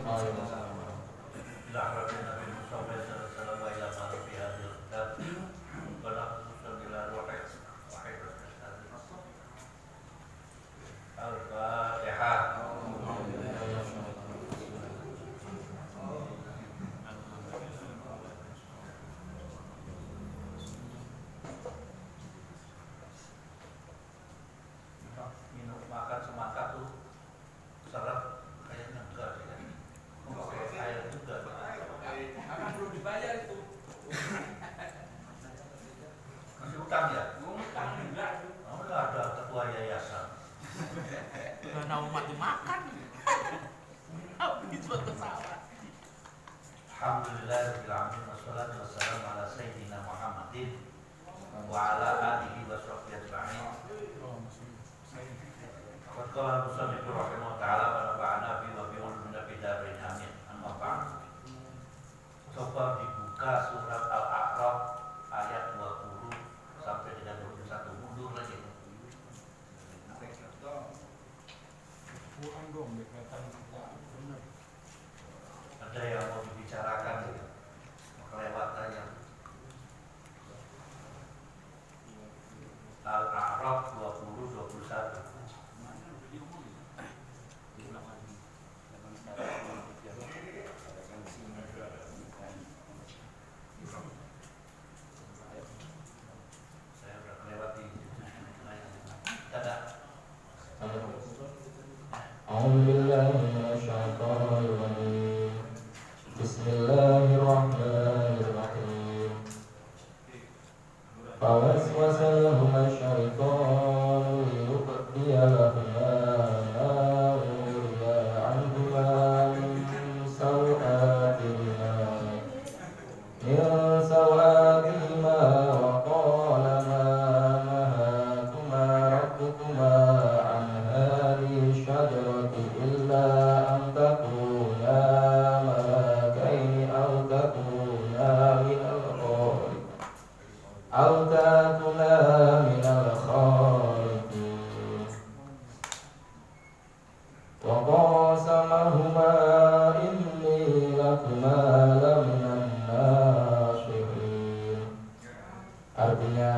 Minum makan semangka tuh seret kayaknya enggak sih kan? Pakai air juga. Akan belum dibayar itu. Masih utang ya? Utang enggak itu. Oh, enggak ada ketua yayasan. Karena umat dimakan. Habis buat pesawat. Alhamdulillahirabbil alamin wassalatu wassalamu ala sayyidina Muhammadin wa ala alihi wa sahbihi ajma'in. Qad qala al-musannif rahimahullah ta'ala wa nafa'ana bi wa bi ulumina fi darin amin. Amma ba'd. Coba dibuka surat Al-A'raf ayat 20 sampai dengan 21, mundur lagi. Kurang dong dekatan benar. Ada yang mau dibicarakan gitu, kelewatan yang Al-A'raf 20-21. Saya udah kelewati. Ada. أعوذ بالله من الشيطان الرجيم بسم الله الرحمن الرحيم فوسوس لهما الشيطان ليبدي لهما ما وري عنهما من سوآتهما وقال ما نهاكما ربكما عن هذه الشجرة إلا أن تكونا ملكين أو تكونا من الخالدين وقاسمهما إني لكما لمن الناصحين. Artinya,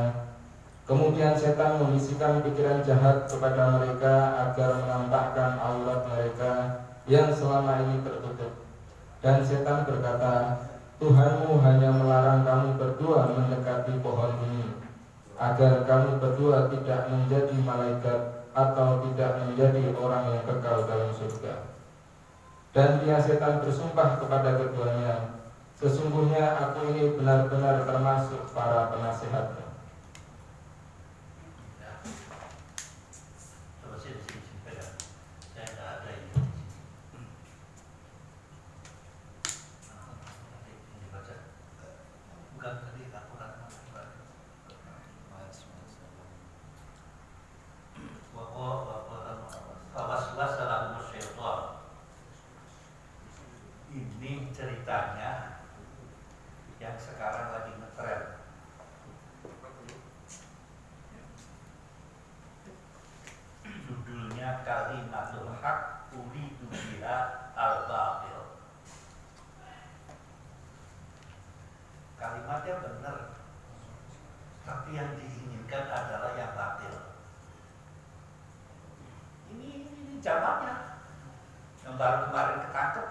kemudian setan membisikkan pikiran jahat kepada mereka agar menampakkan aurat mereka yang selama ini tertutup. Dan setan berkata, Tuhanmu hanya melarang kamu berdua mendekati pohon ini, agar kamu berdua tidak menjadi malaikat atau tidak menjadi orang yang kekal dalam surga. Dan dia setan bersumpah kepada keduanya, sesungguhnya aku ini benar-benar termasuk para penasihatmu. Coba sini pegang. Saya nggak ada ini. Nanti dibaca. Bukan tadi Al-Quran. Fawaswasa lahumus syaitan. Ini ceritanya yang sekarang lagi ngetren. Judulnya Kalimatul Haq Uridu Biha Al-Batil. Kalimatnya benar, tapi yang diinginkan adalah yang batil. Ini jawabannya yang baru kemarin ketangkep.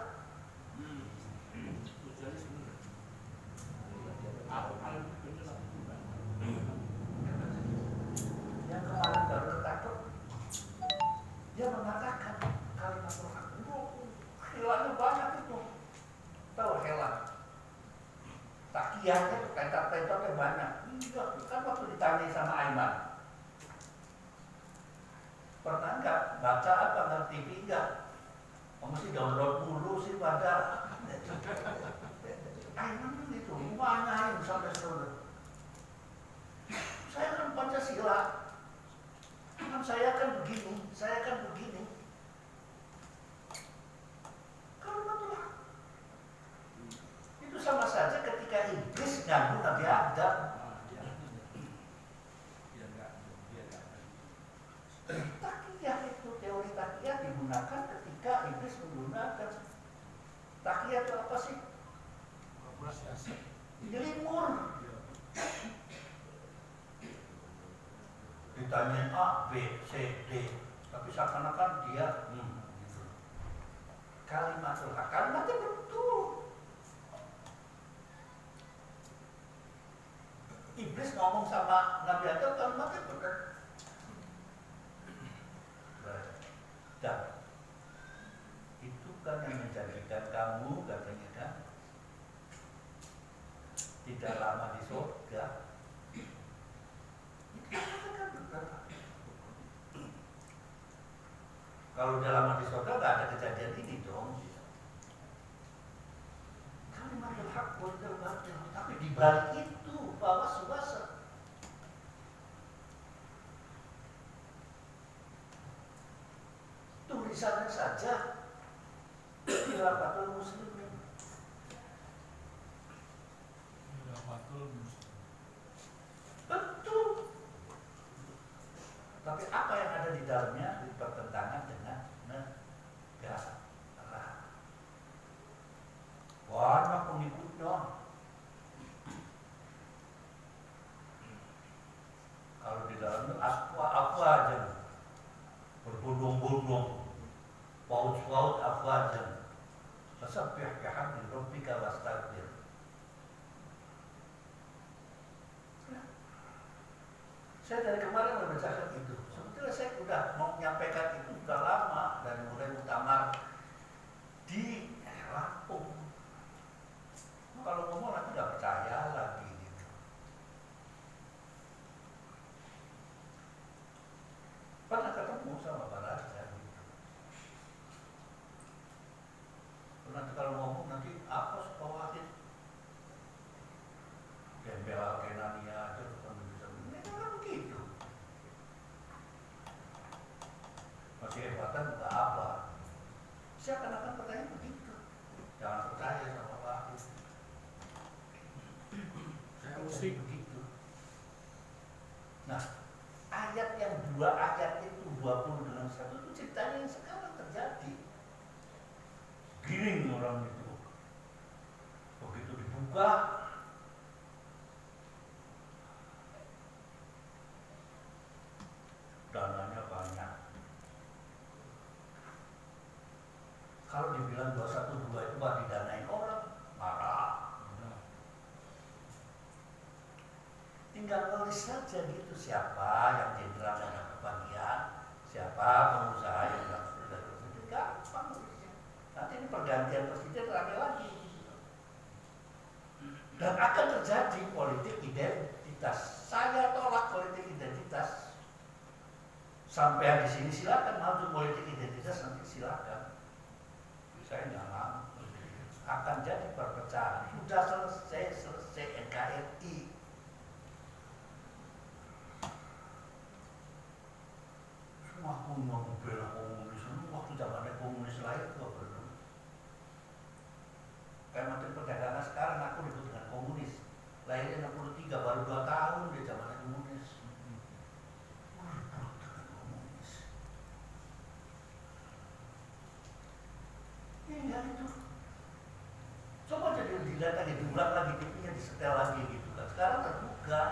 Yang kemarin baru ketangkep, dia mengatakan kalimat Tuhan itu hilangnya banyak itu. Tahu helang? Takiyahnya tuh pentat-pentatnya banyak. Iya, kan waktu ditanya sama Aiman, pernah enggak baca apa ngerti enggak? Mesti download dulu sih pada. Aiman kan itu mana yang sampai seluruh. Saya kan Pancasila, kan saya kan begini, saya kan begini. Kalau betul itu sama saja ketika iblis ganggu Nabi Adam. Takiyah itu, teori takiyah digunakan ketika iblis menggunakan Rakyat itu apa sih? Nyelimur. Ditanyain A, B, C, D, tapi seakan-akan dia gitu. Kalimatul haq, kalimatnya betul. Iblis ngomong sama Nabi Adam, kalimatnya betul. Dan itu kan yang menjadikan kamu katanya kan tidak lama di surga. Kalau udah lama di surga nggak ada kejadian ini dong. Kalimatul haq wal batil, tapi di balik itu bahwa suasa tulisannya saja khilaafatul muslimin. Betul. Tapi apa yang ada di dalamnya bertentangan dengan negara. Banyak pengikutnya. Kalau di dalamnya apa aja, berbondong-bondong, paut-paut apa aja. Fasabbih bihamdi rabbika wastaghfir. Saya dari kemarin membacakan itu. Sebetulnya saya sudah mau menyampaikan itu sudah lama dari mulai muktamar di Lampung. Kalau ngomong nanti nggak percaya lagi. Gitu. Pernah ketemu sama Pak Raja. Gitu. Nanti kalau ngomong nanti apa sepawahin? Gembel Alkenania aja bukan bisa. Ini kan begitu. Masih hebatan nggak apa. Saya akan pertanyaan begitu. Jangan percaya sama Pak. Saya musik begitu. Nah, ayat yang dua ayat itu 20 dengan 1 itu ceritanya yang sekarang terjadi. Giring orang itu. Begitu dibuka, dananya banyak. Kalau dibilang 212 itu mah didanain orang, marah. Tinggal nulis saja gitu siapa yang jenderal yang dapat bagian, siapa pengusaha yang dapat presiden, gampang nulisnya. Nanti ini pergantian presiden rame lagi. Dan akan terjadi politik identitas. Saya tolak politik identitas. Sampai di sini silakan mau politik identitas nanti silakan. Saya nggak mau. Akan jadi perpecahan. Sudah selesai NKRI. Semua mau membela komunis, waktu zamannya komunis lahir itu belum. Kayak Menteri Perdagangan sekarang aku ribut dengan komunis. Lahirnya 63, baru 2 tahun dia zamannya komunis. Ribut dengan komunis. Ya itu. Coba jadi dilihat lagi, diulang lagi, TV-nya disetel lagi gitu kan. Sekarang terbuka,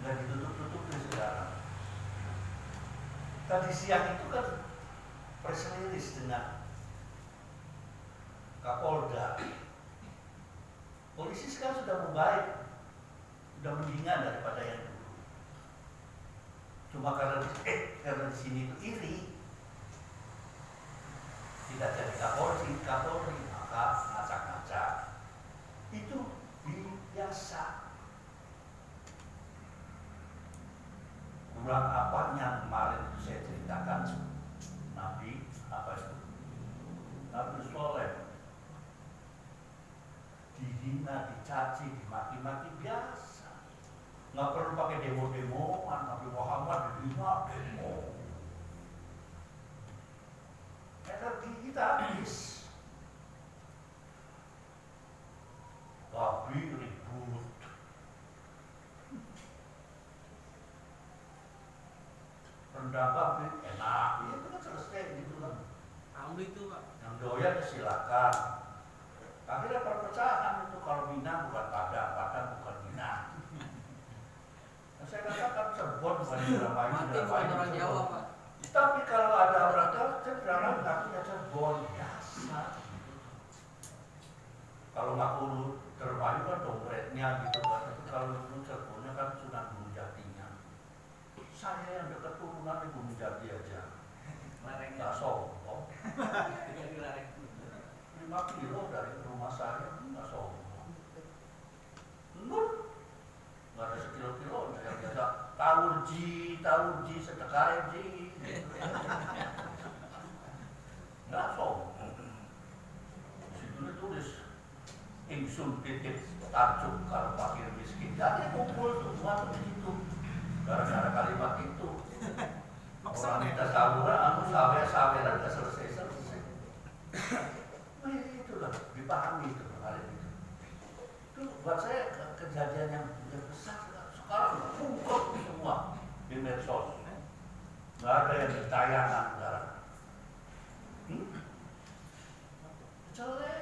nggak ditutup-tutupin sekarang. Tadi siang itu kan press release dengan Kapolda. Polisi sekarang sudah membaik, sudah mendingan daripada yang dulu. Cuma karena di sini itu iri, tidak jadi Kapolri, maka ngacak-ngacak. Itu biasa. Kurang apanya kemarin itu saya ceritakan Nabi apa itu? Nabi Soleh dihina, dicaci, dimaki-maki biasa. Nggak perlu pakai demo-demoan. Nabi Muhammad dihina demo. Energi kita habis. Tapi ribut. Rendang kafe enak, itu kan selesai gitu kan. Tahu itu Pak. Yang doyan silakan. Akhirnya perpecahan itu, kalau Minang bukan Padang, Padang bukan Minang. Nah, saya katakan Cirebon bukan Indramayu, Mati bukan Indramayu orang Cirebon. Jawa, Pak. Tapi kalau ada orang Jawa, Cirebon ngakunya Cirebon dasar. Kalau ngaku Indramayu kan dompetnya gitu kan, tapi kalau itu Cirebonnya kan Sunan Gunung Jatinya. Saya yang dekat turunan di Gunung Jati aja, nggak sombong. 5 kilo dari rumah saya, nggak sombong. Nggak ada sekilo-kilo, yang biasa tahun ji, sedekah ji. Nggak sombong. Di situ tulis ingsun titip tajuk kalau fakir miskin. Jadi kumpul semua di situ. Gara-gara kalimat itu. Orang kita saluran, sawer-saweran nggak selesai-selesai. Nah, itulah dipahami itu kemarin itu. Itu buat saya kejadian yang besar. Sekarang kumpul semua di medsos. Nggak ada yang ditayangan sekarang. Jelek.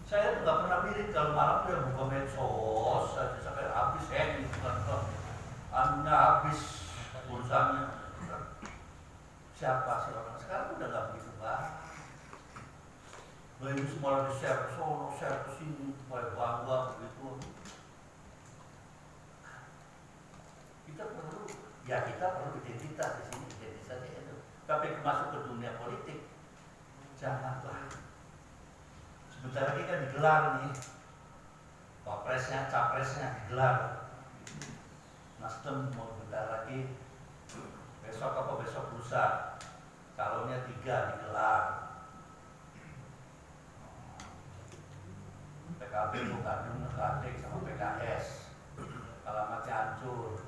Saya tuh nggak pernah mirip kalau malam dia buka medsos saja sampai habis ini anunya habis pulsanya. Siapa sih orang sekarang udah nggak begitu banget. Nah, ini semua di share ke sono, share ke sini, supaya bangga begitu. Kita perlu identitas di sini, identitasnya itu. Tapi masuk ke dunia politik, janganlah. Sebentar lagi kan digelar nih, wapresnya, capresnya digelar. Nasdem mau bentar lagi, besok apa besok lusa, calonnya 3 digelar. PKB Bukadung ngekadek sama PKS, alamatnya hancur.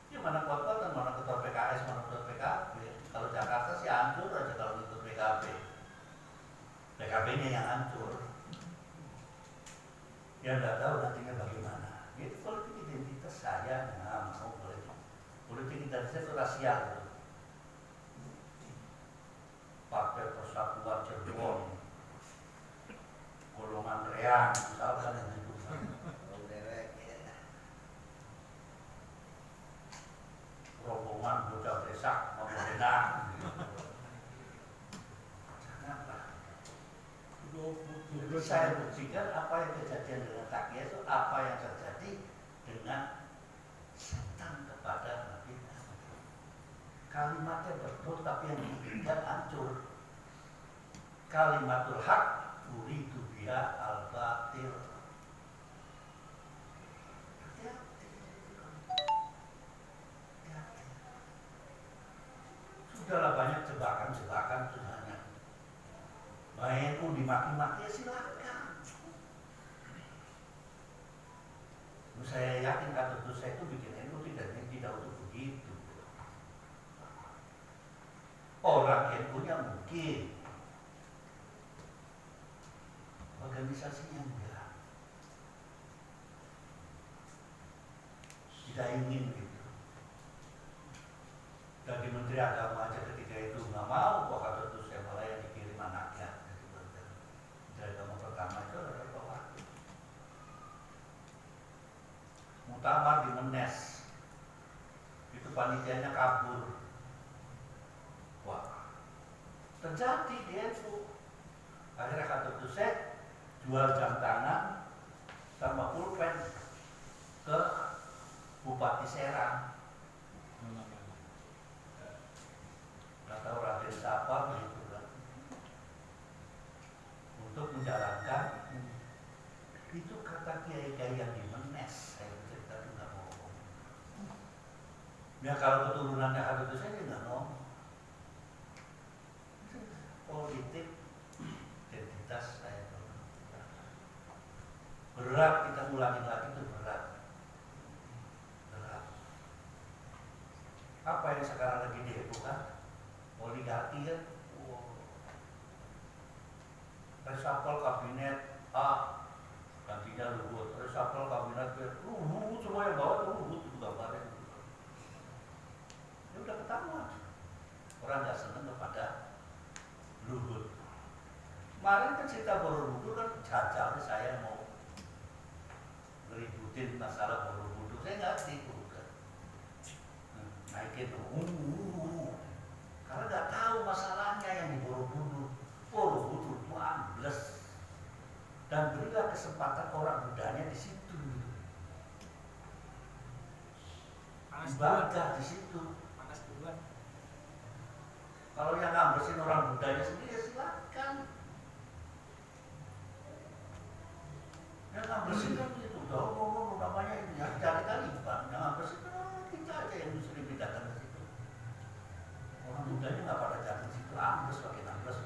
Ya mana kuat-kuatan, mana ketua PKS, mana ketua PKB. Kalau Jakarta sih hancur aja kalau ikut PKB. PKB-nya yang hancur. Ya nggak tahu nantinya bagaimana. Itu politik identitas saya nggak mau politik. Politik identitas itu rasial itu. Partai Persatuan Cirebon, golongan reang, misalkan yang itu. Rombongan bocah besak mau berenang. Janganlah. Saya buktikan apa yang kejadian dengan Takia itu apa yang terjadi dengan setan kepada Nabi Muhammad. Kalimatnya betul tapi yang diinginkan hancur. Kalimatul haq uridu biha al-batil. Sudahlah banyak jebakan-jebakan sebenarnya. Main dimaki-maki ya silakan. Saya yakin kata saya itu bikin NU tidak untuk begitu. Orang NU-nya mungkin, organisasinya enggak. Tidak ingin gitu. Dari Menteri Agama aja ketika itu nggak mau kok kata itu saya malah yang dikirim anaknya. Menteri Agama pertama itu adalah Bapak. Muktamar di Menes, itu panitianya kabur. Wah, terjadi di NU. Akhirnya kata itu saya jual jam tangan sama pulpen ke Bupati Serang. Nggak tahu Raden siapa begitu kan, untuk menjalankan itu kata kiai-kiai yang di Menes. Saya cerita juga ngomong. Ya kalau keturunannya Habib itu saya nggak ngomong. Politik identitas saya berat, kita ulangi lagi itu berat. Apa yang sekarang lagi dihebohkan? Oligarki kan, reshuffle kabinet A, gantinya Luhut, reshuffle kabinet B, Luhut semua yang bawa Luhut itu gambarnya. Ya udah ketahuan, orang nggak seneng Kemarin kan cerita Borobudur kan jajal saya mau ngeributin masalah Borobudur, saya ngerti itu kan. Naikin karena nggak tahu masalahnya yang di Borobudur. Borobudur itu ambles dan berilah kesempatan orang budanya di situ. Ibadah di situ. Panas duluan. Kalau yang ngambesin orang budaya sendiri ya silakan. Yang ngambesin kan itu udah ngomong namanya ini ya cari Taliban. Yang ngambesin kan kita aja yang disuruh pindahkan ke situ. Orang budaya nggak pada jatuh di situ, ambes pakai ambes.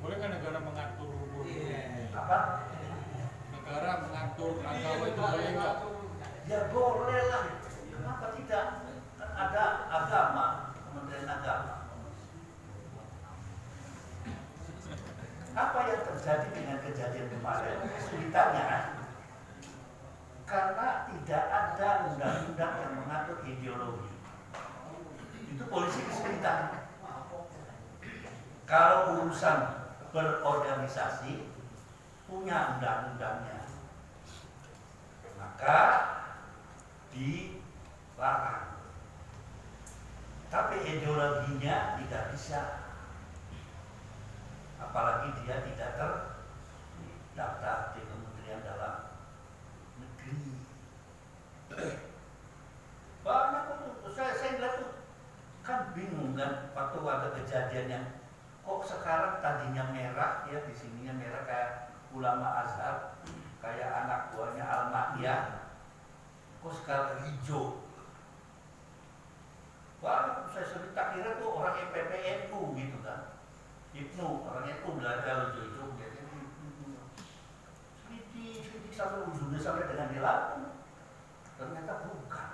Boleh kan negara mengatur Apa? negara mengatur agama itu boleh nggak? Ya boleh lah. Kenapa tidak? Kan ada agama, Kementerian Agama. Apa yang terjadi dengan kejadian kemarin? Kesulitannya karena tidak ada undang-undang yang mengatur ideologi. Itu polisi kesulitan. Kalau urusan berorganisasi punya undang-undangnya, maka dilarang. Tapi ideologinya tidak bisa, apalagi dia tidak terdaftar di Kementerian Dalam Negeri. Banyak itu, saya lihat tuh kan bingung kan waktu ada kejadian yang kok sekarang tadinya merah ya, di sininya merah kayak ulama Azhar, kayak anak buahnya Al-Mahiyah, kok sekarang hijau. Wah, saya cerita kira tuh orang PPNU gitu kan, Ibnu, orang itu belajar hijau-hijau, jadi sedikit sampai ujungnya sampai dengan di Lampung, ternyata bukan.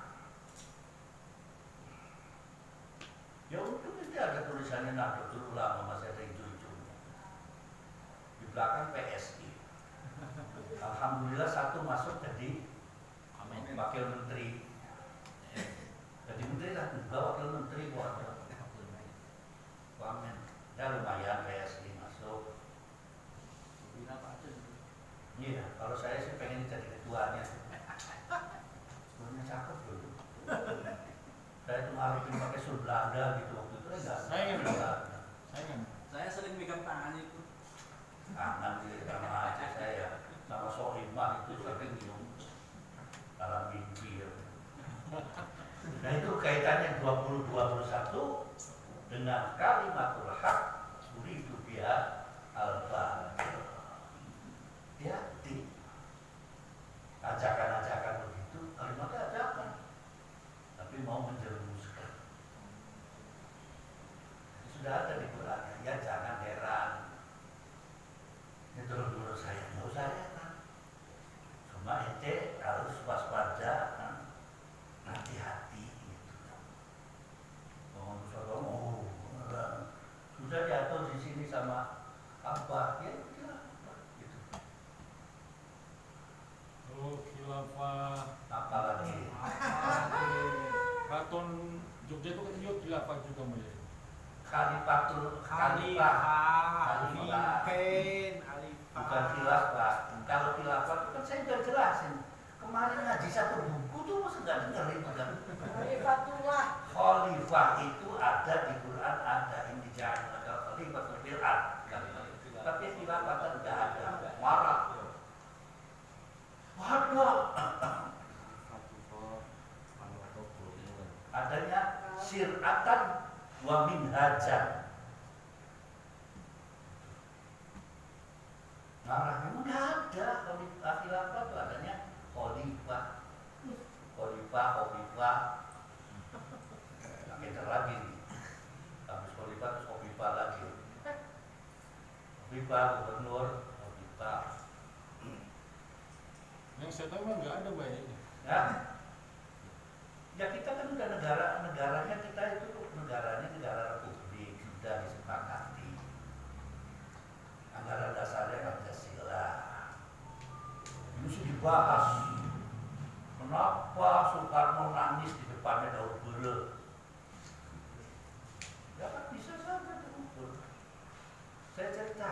Ya untung itu ada tulisannya Nahdlatul Ulama, masih ada hijau-hijaunya. Di belakang PSI. Alhamdulillah satu masuk jadi wakil menteri. Jadi menteri lah, juga wakil menteri wamen. Ya lumayan PSI masuk. Iya, kalau saya sih pengen jadi ketuanya. Ketuanya cakep dulu. Saya itu ngarepin pakai sul Belanda gitu waktu itu enggak. Saya sering megang tangan itu. Tangan di sama aja saya sama Sohimah itu sering minum dalam mimpi ya. Nah itu kaitannya 2021 dengan kalimatul haq uridu biha al-batil. Hati-hati. Ajakan-ajakan begitu, kalimatnya ajakan, tapi mau menjerumuskan. Sudah ada di Quran, ya jangan heran. Ini menurut saya, nggak usah heran. Cuma ente harus waspada, hati-hati gitu. Sudah diatur di sini sama apa ya gitu. Oh, khilafah. Apalagi Keraton Jogja itu kan juga khilafah juga mulai. Khalifatul Khalifah, Khalifah. Bukan khilafah. Kalau khilafah itu kan saya sudah jelasin. Kemarin ngaji satu buku tuh masa nggak denger itu kan. Khalifatullah. Khalifah itu ada di Quran, ada Injil, ada Khalifatul Bil'ad. Tapi khilafah kan nggak ada. Marah. Adanya sir'atan wa minhajan. Marah memang nggak ada. Khilafah itu adanya khalifah. Kita lagi nih. Habis khalifah terus khalifah lagi. Khalifah, gubernur, khalifah. Yang saya tahu kan nggak ada banyak. Ya kita kan udah negaranya kita itu negara republik, sudah disepakati. Anggaran dasarnya Pancasila. Ini sudah dibahas. Kenapa Soekarno nangis di depannya Daud Bere? Ya kan bisa saja terukur. Saya cerita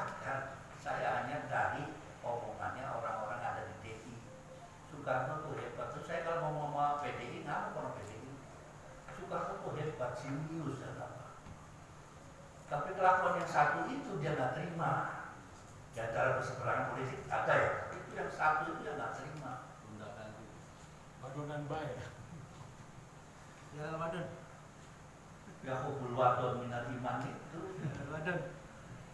oh hebat, jenius dan apa. Tapi kelakuan yang satu itu dia nggak terima. Di antara perseberangan politik ada ya, tapi itu yang satu itu yang nggak terima. Badonan baik. Ya Ramadan. Ya hubul wadon minal iman itu. Ramadan.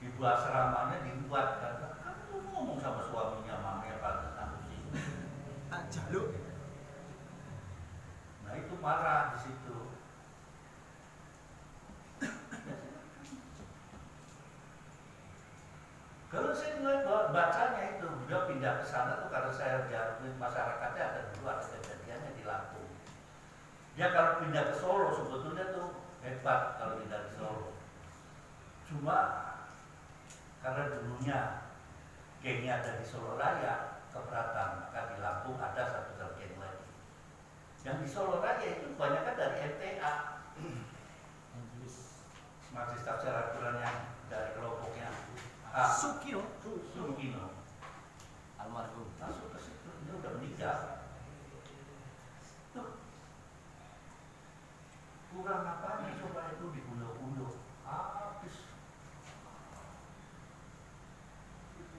Ibu asramanya dibuat kan tuh ngomong sama suaminya mamanya pada satu sih. Tak jaluk. Nah itu marah di situ. Kalau saya mulai bacanya itu, beliau pindah ke sana tuh karena saya jatuhin masyarakatnya ada dulu ada kejadiannya di Lampung. Dia kalau pindah ke Solo sebetulnya tuh hebat kalau pindah ke Solo. Cuma karena dulunya gengnya ada di Solo Raya keberatan, maka di Lampung ada satu geng lagi. Yang di Solo Raya itu kebanyakan dari MTA, Majelis Tafsir Al-Quran yang dari kelompoknya Sukino. Sukino Almarhum. masuk ke situ, dia udah meninggal. Tuh kurang apanya coba itu dibunuh-bunuh habis.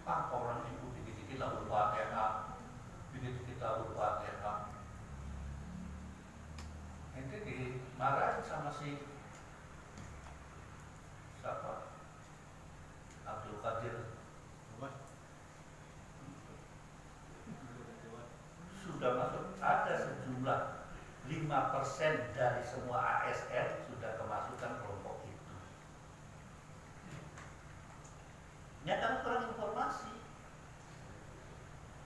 Orang itu dikit-dikit lalu Fatihah, dikit-dikit lalu Fatihah. Itu dimarahin sama si siapa? Abdul Qadir. Sudah masuk, ada sejumlah 5% dari semua ASN sudah kemasukan kelompok itu. Nyata kurang informasi.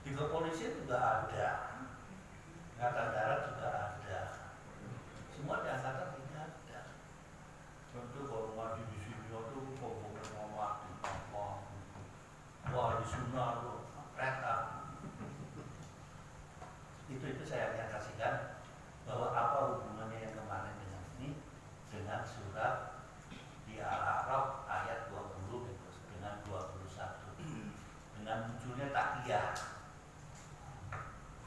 Di kepolisian juga ada, angkatan darat juga ada, semua di angkatan tidak ada. Contoh kalau ngaji di sini itu ngomong mati, wah di sunnah tuh reta. Itu saya kasihkan bahwa apa hubungannya yang kemarin dengan ini dengan surat di Al-A'raf ayat 20 dengan 21 dengan munculnya takiyah.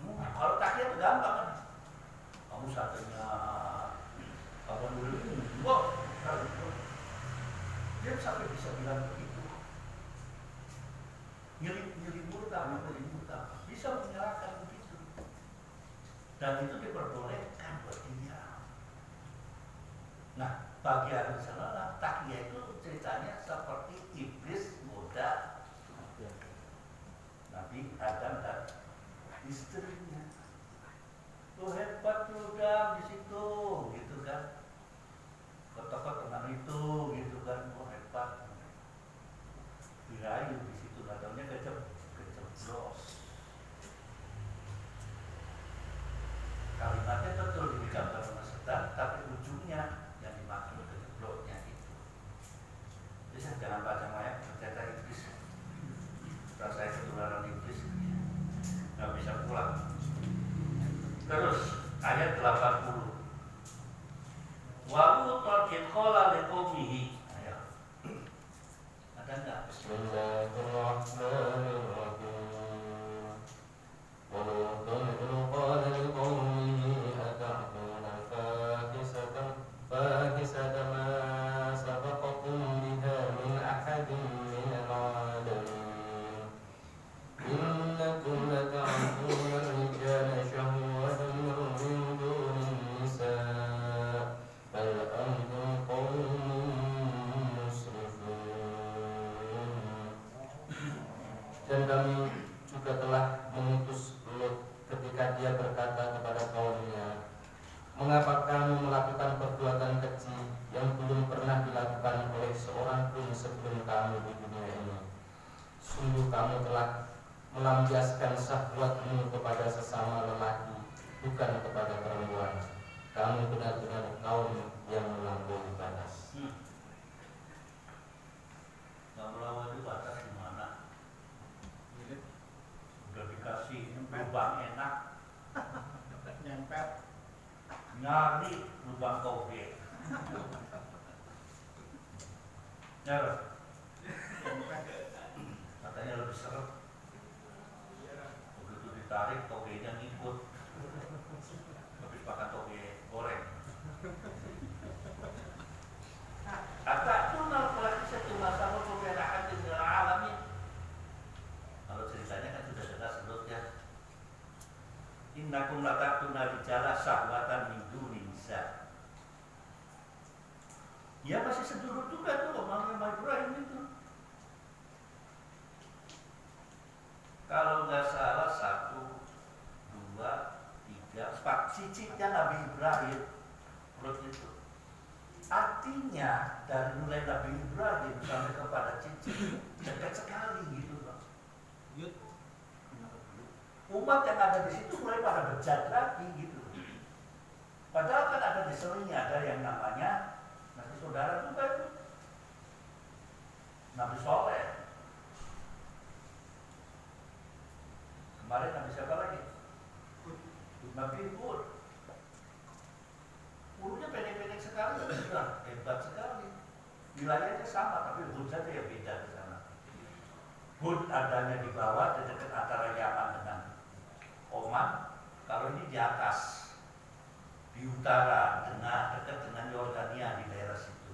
Kalau takiyah itu gampang kan, kamu satunya apa dulu wah dia sampai bisa bilang begitu, nyelip murtad bisa menyerahkan begitu. Dan itu diperbolehkan buat dia. Nah, bagi Ahlus Sunnah, takiyah itu ceritanya seperti iblis goda Nabi Adam dan istrinya. Tuh hebat tuh di situ, gitu kan? Ketok dengan itu, gitu kan? Oh hebat. Dirayu di situ, katanya kejeblos. Kalimatnya betul dipegang sama setan, tapi ujungnya yang dimaksud kejeblosnya itu. Jadi jangan baca ayat berkata iblis. Rasanya ketularan iblis, nggak bisa pulang. Terus ayat 80. Wa utul qala liqaumihi. Ayo. Ada enggak? Bismillahirrahmanirrahim. ولوطا إذ قال لقومه أتعبدون فاحشة ما سبقكم بها من أحد من العالمين إنكم لتعبدون الرجال شهوة من دون النساء بل أنتم قوم مسرفون. Dan kami juga telah mengutus Lut ketika dia berkata kepada kaumnya, mengapa kamu melakukan perbuatan keji yang belum pernah dilakukan oleh seorang pun sebelum kamu di dunia ini? Sungguh kamu telah melampiaskan syahwatmu kepada sesama lelaki, bukan kepada perempuan. Kamu benar-benar kaum yang melampaui batas. Nggak melawan itu batas gimana? Udah dikasih lubang enak, Nyempet. nyari lubang kobe. Nyari. Katanya lebih seret. Begitu ditarik, togenya ngikut. Habis makan toge goreng. Ya masih sedulur juga tuh sama Ibrahim itu. Kalau nggak salah 1, 2, 3, 4 cicitnya Nabi Ibrahim Lut itu. Artinya dari mulai Nabi Ibrahim sampai kepada cicit dekat sekali gitu Bang. Umat yang ada di situ mulai pada bejat lagi gitu. Padahal kan ada di seringnya ada yang namanya nanti saudara juga itu Nabi Soleh. Kemarin Nabi siapa lagi? Nabi Hud. Umurnya pendek-pendek sekali, sudah hebat sekali. Wilayahnya sama, tapi Hud saja yang beda di sana. Hud adanya di bawah, di dekat antara Yaman dengan Oman. Kalau ini di atas, di utara, dekat dengan Yordania di daerah situ.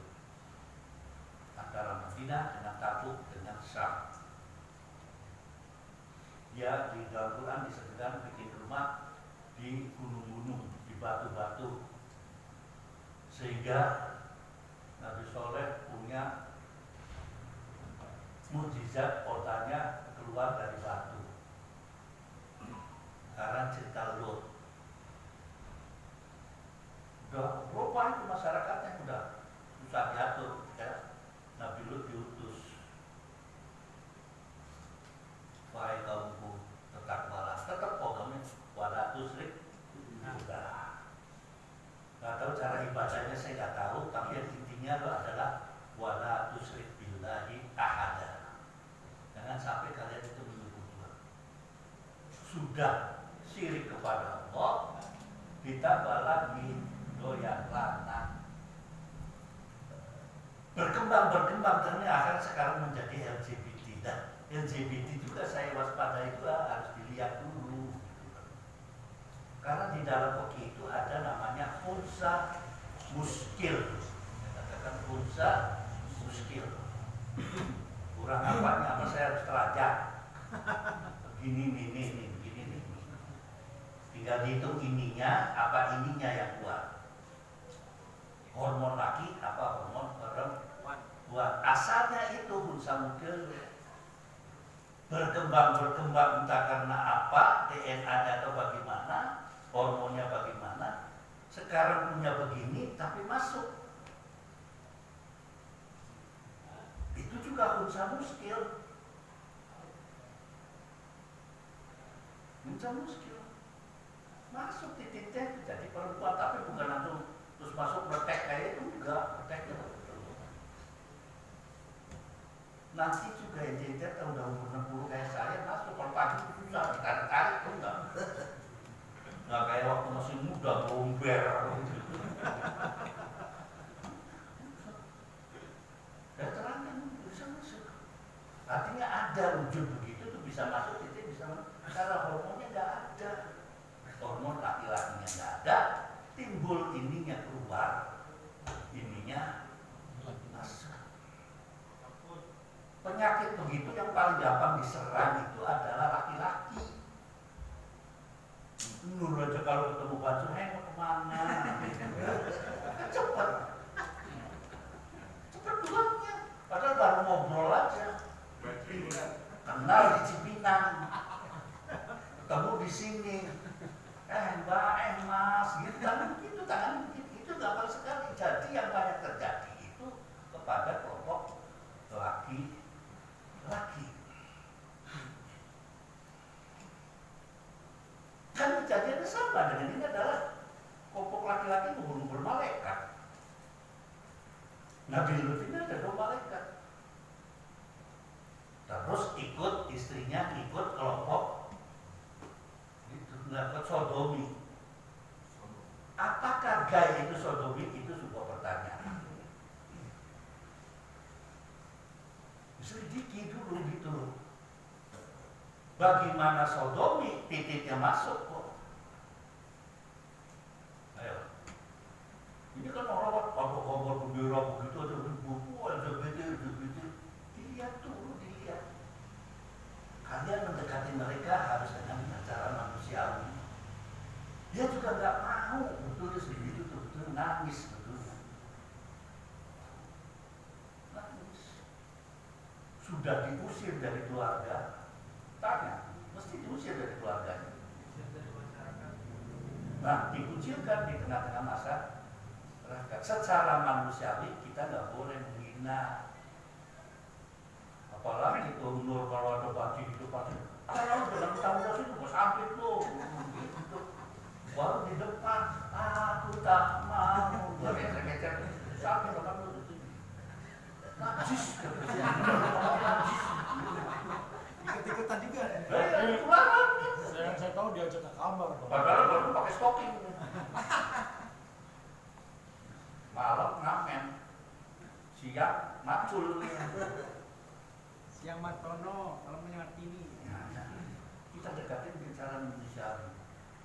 Antara Madinah dengan Tabuk dengan Syam. Dia di dalam Quran disebutkan bikin rumah di gunung-gunung, di batu-batu. Sehingga Nabi Soleh punya mukjizat kotanya keluar dari batu. Karena cerita Lut. Udah berubah itu masyarakatnya udah susah diatur ya. Nabi Lut diutus. Wahai kaumku, tetap pokoknya wala tusrik. Udah. Gak tahu cara ibadahnya saya nggak tahu, tapi yang intinya itu adalah wala tusrik billahi ahada. Jangan sampai kalian itu menyebut Tuhan. Sudah syirik kepada Allah, ditambah lagi doyan lana. Berkembang ternyata sekarang menjadi LGBT dan LGBT juga saya waspada itu harus dilihat dulu. Karena di dalam fikih itu ada namanya unsa muskil. Katakan unsa muskil. Kurang apa saya harus telajak. Begini ini. Tinggal dihitung ininya, apa ininya yang kuat. Hormon laki, apa hormon perempuan. Asalnya itu unsa muskil. Berkembang entah karena apa, DNA-nya atau bagaimana, hormonnya bagaimana. Sekarang punya begini tapi masuk. Itu juga unsa muskil. Unsa muskil. Masuk titiknya jadi perempuan tapi bukan langsung terus masuk pretek kayak itu enggak, preteknya nanti juga yang jadi tahun umur 60 kayak saya masuk kalau pagi itu susah ditarik-tarik tuh nggak kayak waktu masih muda bomber dan terangkan bisa masuk artinya ada wujud begitu tuh bisa masuk titik bisa masuk karena hormonnya nggak ada hormon laki-lakinya nggak ada timbul ininya keluar ininya masuk. Penyakit begitu yang paling gampang diserang itu adalah laki-laki. Nur aja kalau ketemu baju, mau kemana? Kan cepet pulangnya. Padahal baru ngobrol aja. Kenal di Cipinang, ketemu di sini. Mbak, mas, gitu kan? Itu tangan itu gampang sekali. Jadi yang banyak terjadi itu kepada kelompok laki. Kan kejadiannya sama dengan ini adalah kelompok laki-laki membunuh malaikat. Nabi Lut ini ada 2 malaikat. Terus ikut istrinya ikut kelompok itu melakukan sodomi. Apakah gaya itu sodomi? Itu sebuah pertanyaan. Selidiki dulu gitu. Bagaimana sodomi titiknya masuk kok? Ayo. Ini kan orang apa bendera begitu ada buku ada begitu. Dilihat dulu dilihat. Kalian mendekati mereka harus dengan cara manusiawi. Dia juga nggak mau betul begitu betul nangis betul. sudah diusir dari keluarga, tanya, mesti diusir dari keluarganya. Nah, dikucilkan di tengah-tengah masyarakat. Secara manusiawi kita nggak boleh menghina. Apalagi itu nur kalau ada baju itu pasti. Kalau dalam tamu itu bos ambil tuh. Gitu. Baru di depan, aku tak mau. Ngecer-ngecer sampai orang itu. Najis. Ikut-ikutan juga. Yang saya tahu diajak ke kamar. Padahal baru pakai stocking. Malam ngamen, siang macul. Siang Martono, malamnya Martini. Kita dekatin bicara manusiawi.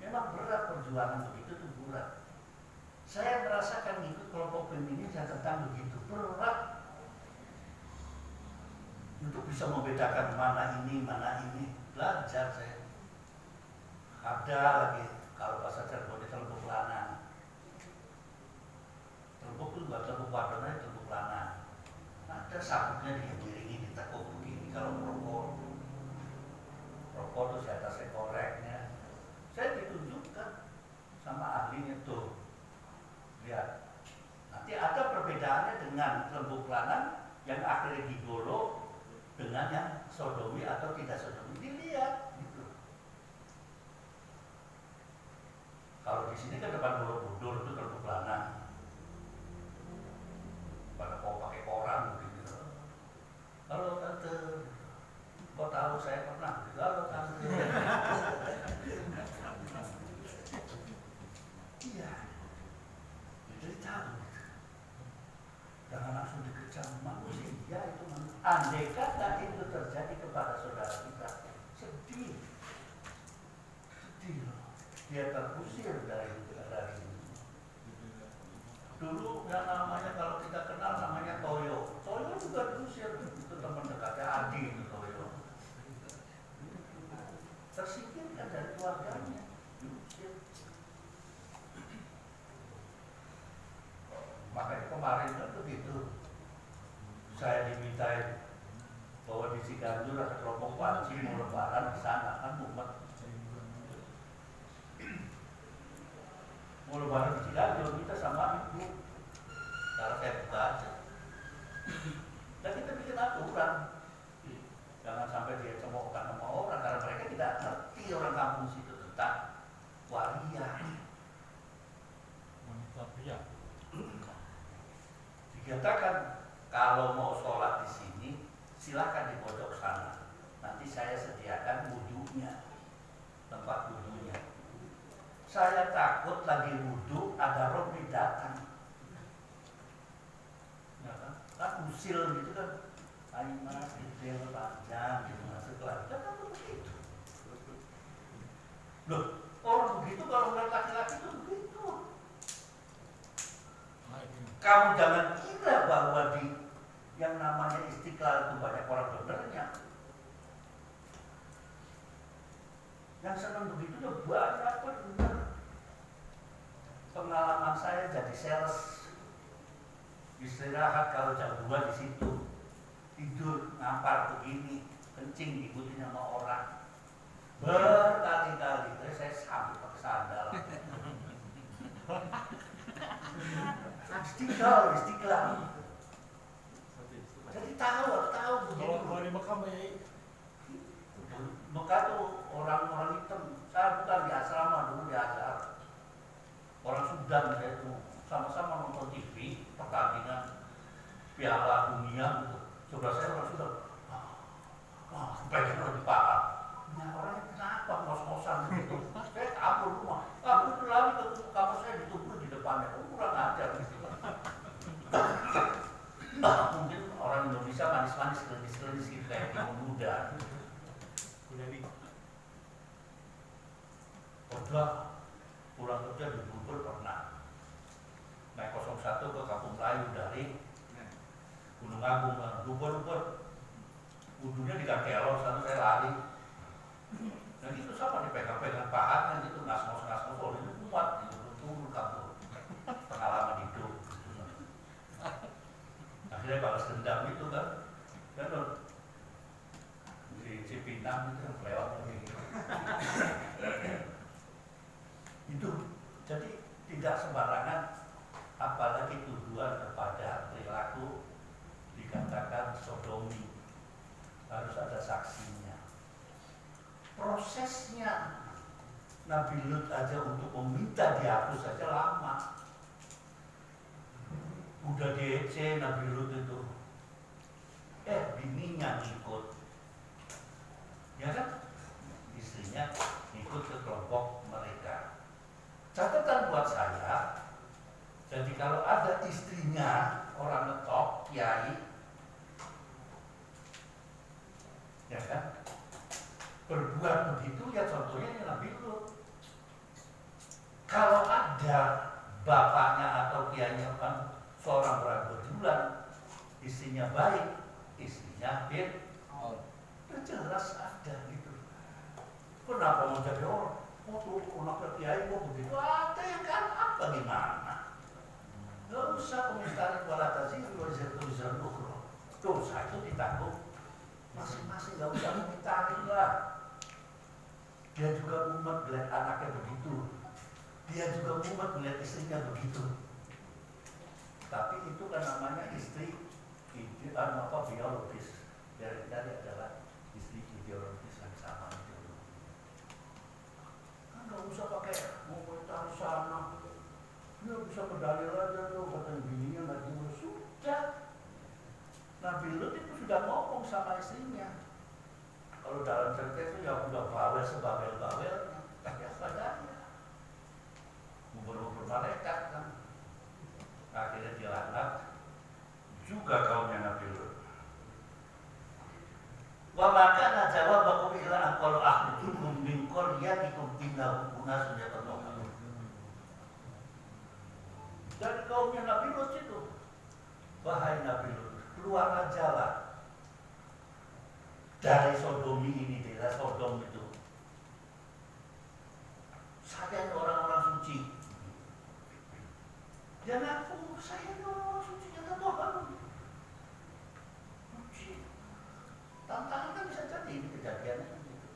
Memang berat perjuangan begitu tuh berat. Saya merasakan ikut kelompok feminis yang tentang begitu berat. Untuk bisa membedakan mana ini, belajar saya. Ada lagi kalau bahasa Cirebon itu telembuk lanang. Telembuk itu buat telembuk wadonnya telembuk lanang. Ada sabuknya diiringi ditekuk begini kalau merokok. Rokok itu di atasnya koreknya. Saya ditunjukkan sama ahlinya tuh. Lihat. Nanti ada perbedaannya dengan telembuk lanang yang akhirnya digolok dengan yang sodomi atau tidak sodomi. Dilihat gitu. Kalau di sini kan depan Borobudur itu telembuk lanang. Pada mau pakai koran begitu. Halo tante, kok tahu saya pernah? Halo tante. Iya. Jadi tahu. Jangan langsung dikecam manusia itu manusia. Andai kata itu terjadi kepada saudara kita, sedih. Sedih loh. Dia terusir dari ini. Dulu yang namanya kalau kita kenal namanya Toyo. Toyo juga diusir, itu teman dekatnya Adi itu Toyo. Tersingkirkan dari keluarganya, diusir. Makanya kemarin kan begitu. Saya dimintain bahwa di Ciganjur ada kelompok panci mau lebaran di sana kan mumet. Mau lebaran di Ciganjur kita sama ibu. Kalau saya buka aja. Dan kita bikin aturan. Jangan sampai dia cemoohkan sama orang karena mereka tidak ngerti orang kampung situ tentang waria. Wanita pria. Dikatakan kalau mau sholat di sini silakan di pojok sana. Nanti saya sediakan wudhunya, tempat wudhunya. Saya takut lagi wudhu ada Robi datang. Ya kan usil gitu kan. Ayo mas, detail panjang gitu masuk lagi. Kan begitu. Loh, orang begitu kalau ngeliat laki-laki itu begitu. Kamu jangan kira bahwa di yang namanya Istiqlal itu banyak orang benernya. Yang senang begitu ya banyak bener. Pengalaman saya jadi sales, istirahat kalau jam 2 di situ, tidur ngampar begini, kencing diikutin sama orang. Berkali-kali, saya sampai pakai sandal. Istiqlal. Jadi tahu begini. Kalau di Mekah ya. Mekah tuh orang-orang hitam. Saya bukan di asrama dulu di Azhar. Orang Sudan saya itu sama-sama nonton TV pertandingan Piala Dunia gitu. Coba saya orang Sudan. Baiknya di pahat. Nah orangnya kenapa ngos-ngosan gitu? Saya kabur rumah. Kabur lari ke kamar saya ditunggu di depannya. Kurang ajar gitu. Mungkin orang Indonesia manis-manis, klenis-klenis gitu kayak timun muda. Udah pulang kerja di Bogor pernah naik 01 ke Kampung Melayu dari Gunung Agung, Bogor. Wudhunya di kaki elok, satu saya lari. Dan itu sama dipegang-pegang pahatnya gitu, ngas-ngos, oh ini kuat, turun kabur. Pengalaman hidup. Akhirnya balas dendam itu kan. Dan Pinang itu yang lewat gitu. Itu jadi tidak sembarangan, apalagi tuduhan kepada perilaku dikatakan sodomi, harus ada saksinya. Prosesnya Nabi Lut aja untuk meminta dihapus saja lama. Udah DC Nabi Lut itu, bininya ngikut, ya kan? Istrinya ngikut ke kelompok mereka. Catatan buat saya, jadi kalau ada istrinya orang ngetop, kiai, ya kan, berbuat begitu ya contohnya yang Nabi Lut. Kalau ada bapaknya atau kiainya kan seorang berbulan, istrinya baik, istrinya jelas ada gitu. Kenapa mau jadi orang? Tuh anak kiai kok begitu? Ada yang kan apa gimana? Gak usah komentari wala tazidu wa zatu ukhra. Dosa itu ditanggung masing-masing, gak usah komentari lah. Dia juga umat melihat anaknya begitu, dia juga umat melihat istrinya begitu. Tapi itu kan namanya istri biologis. Dari adalah istri ideologis yang sama itu. Nggak usah pakai komentar sana. Dia bisa berdalil aja tuh, kata bininya nggak diurus. Sudah. Nabi Lut itu sudah ngomong sama istrinya. Kalau dalam cerita itu ya udah bawel sebawel-bawelnya, kayak padanya. Gubernur malaikat kan. Akhirnya dilaknat juga kaumnya Nabi Lut. Wa maka jawabakum ila aqal ahlukum min qaryatikum innahum unasun yatahharun. Dari kaumnya Nabi Lut itu, wahai Nabi Lut, keluar aja lah dari Sodomi ini, daerah Sodom itu. Saya ini orang-orang suci. Dia ngaku, saya ini orang-orang suci, yatahharun. Suci. Tantangan kan bisa jadi ini kejadiannya gitu.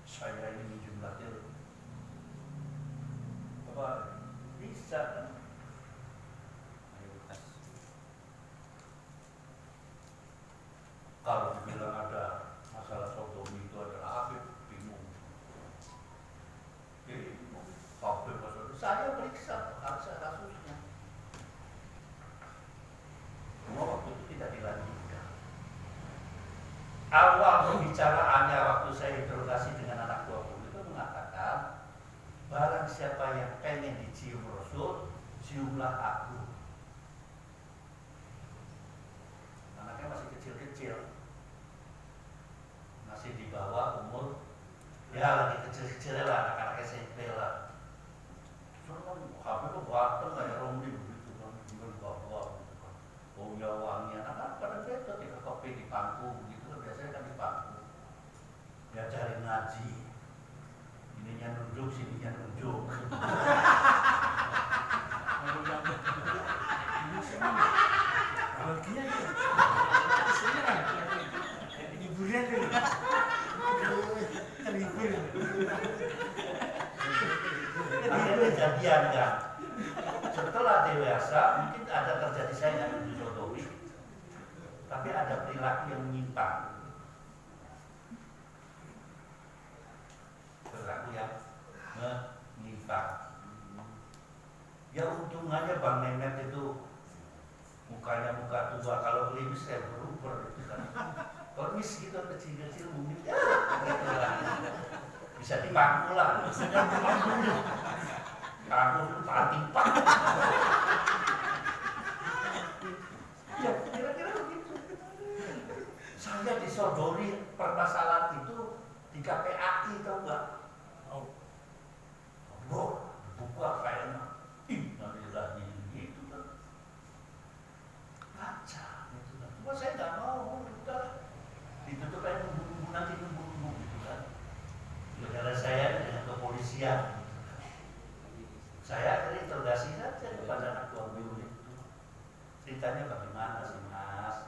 Saya ini jumlahnya apa bisa kan? Kalau dibilang ada masalah sodomi itu adalah Habib bingung. Habib maksudnya saya periksa kasusnya. Semua waktu itu tidak dilanjutkan. Awal pembicaraannya waktu saya interogasi dengan anak 20 itu mengatakan, barang siapa yang pengen dicium Rasul, ciumlah aku. Anaknya masih kecil-kecil, masih di bawah umur, ya lagi kecil-kecil lah, anak-anak SMP lah. Soalnya HP itu ganteng kayak Romli begitu kan, tinggal bawa gitu kan. Baunya wangi, anak-anak pada beda, tidak kopi di pangku begitu kan, biasanya kan di pangku. Ya cari ngaji, ininya nunjuk, sininya nunjuk. Bagian itu. Hiburan tuh. Terhibur. Akhirnya kejadian kan. Setelah dewasa mungkin ada terjadi, saya nggak nuduh sodomi, tapi ada perilaku yang menyimpang. Perilaku yang menyimpang. Ya untungannya Bang Mehmet itu mukanya muka tua, kalau klimis kayak berubah gitu kan. Kormis gitu kecil-kecil mungkin ya gitu lah. Bisa dipangku lah. Aku itu timpak. Ya kira-kira begitu. Saya disodori permasalahan itu di KPAI, tahu nggak? Bro, buka kayaknya. Nanti gitu kan. Baca gitu kan. Cuma saya nggak mau, udah ditutup kayak nunggu nanti nunggu gitu kan. Negara saya dengan kepolisian, saya akhirnya interogasi saja kepada anak 20 itu. Ceritanya bagaimana sih mas?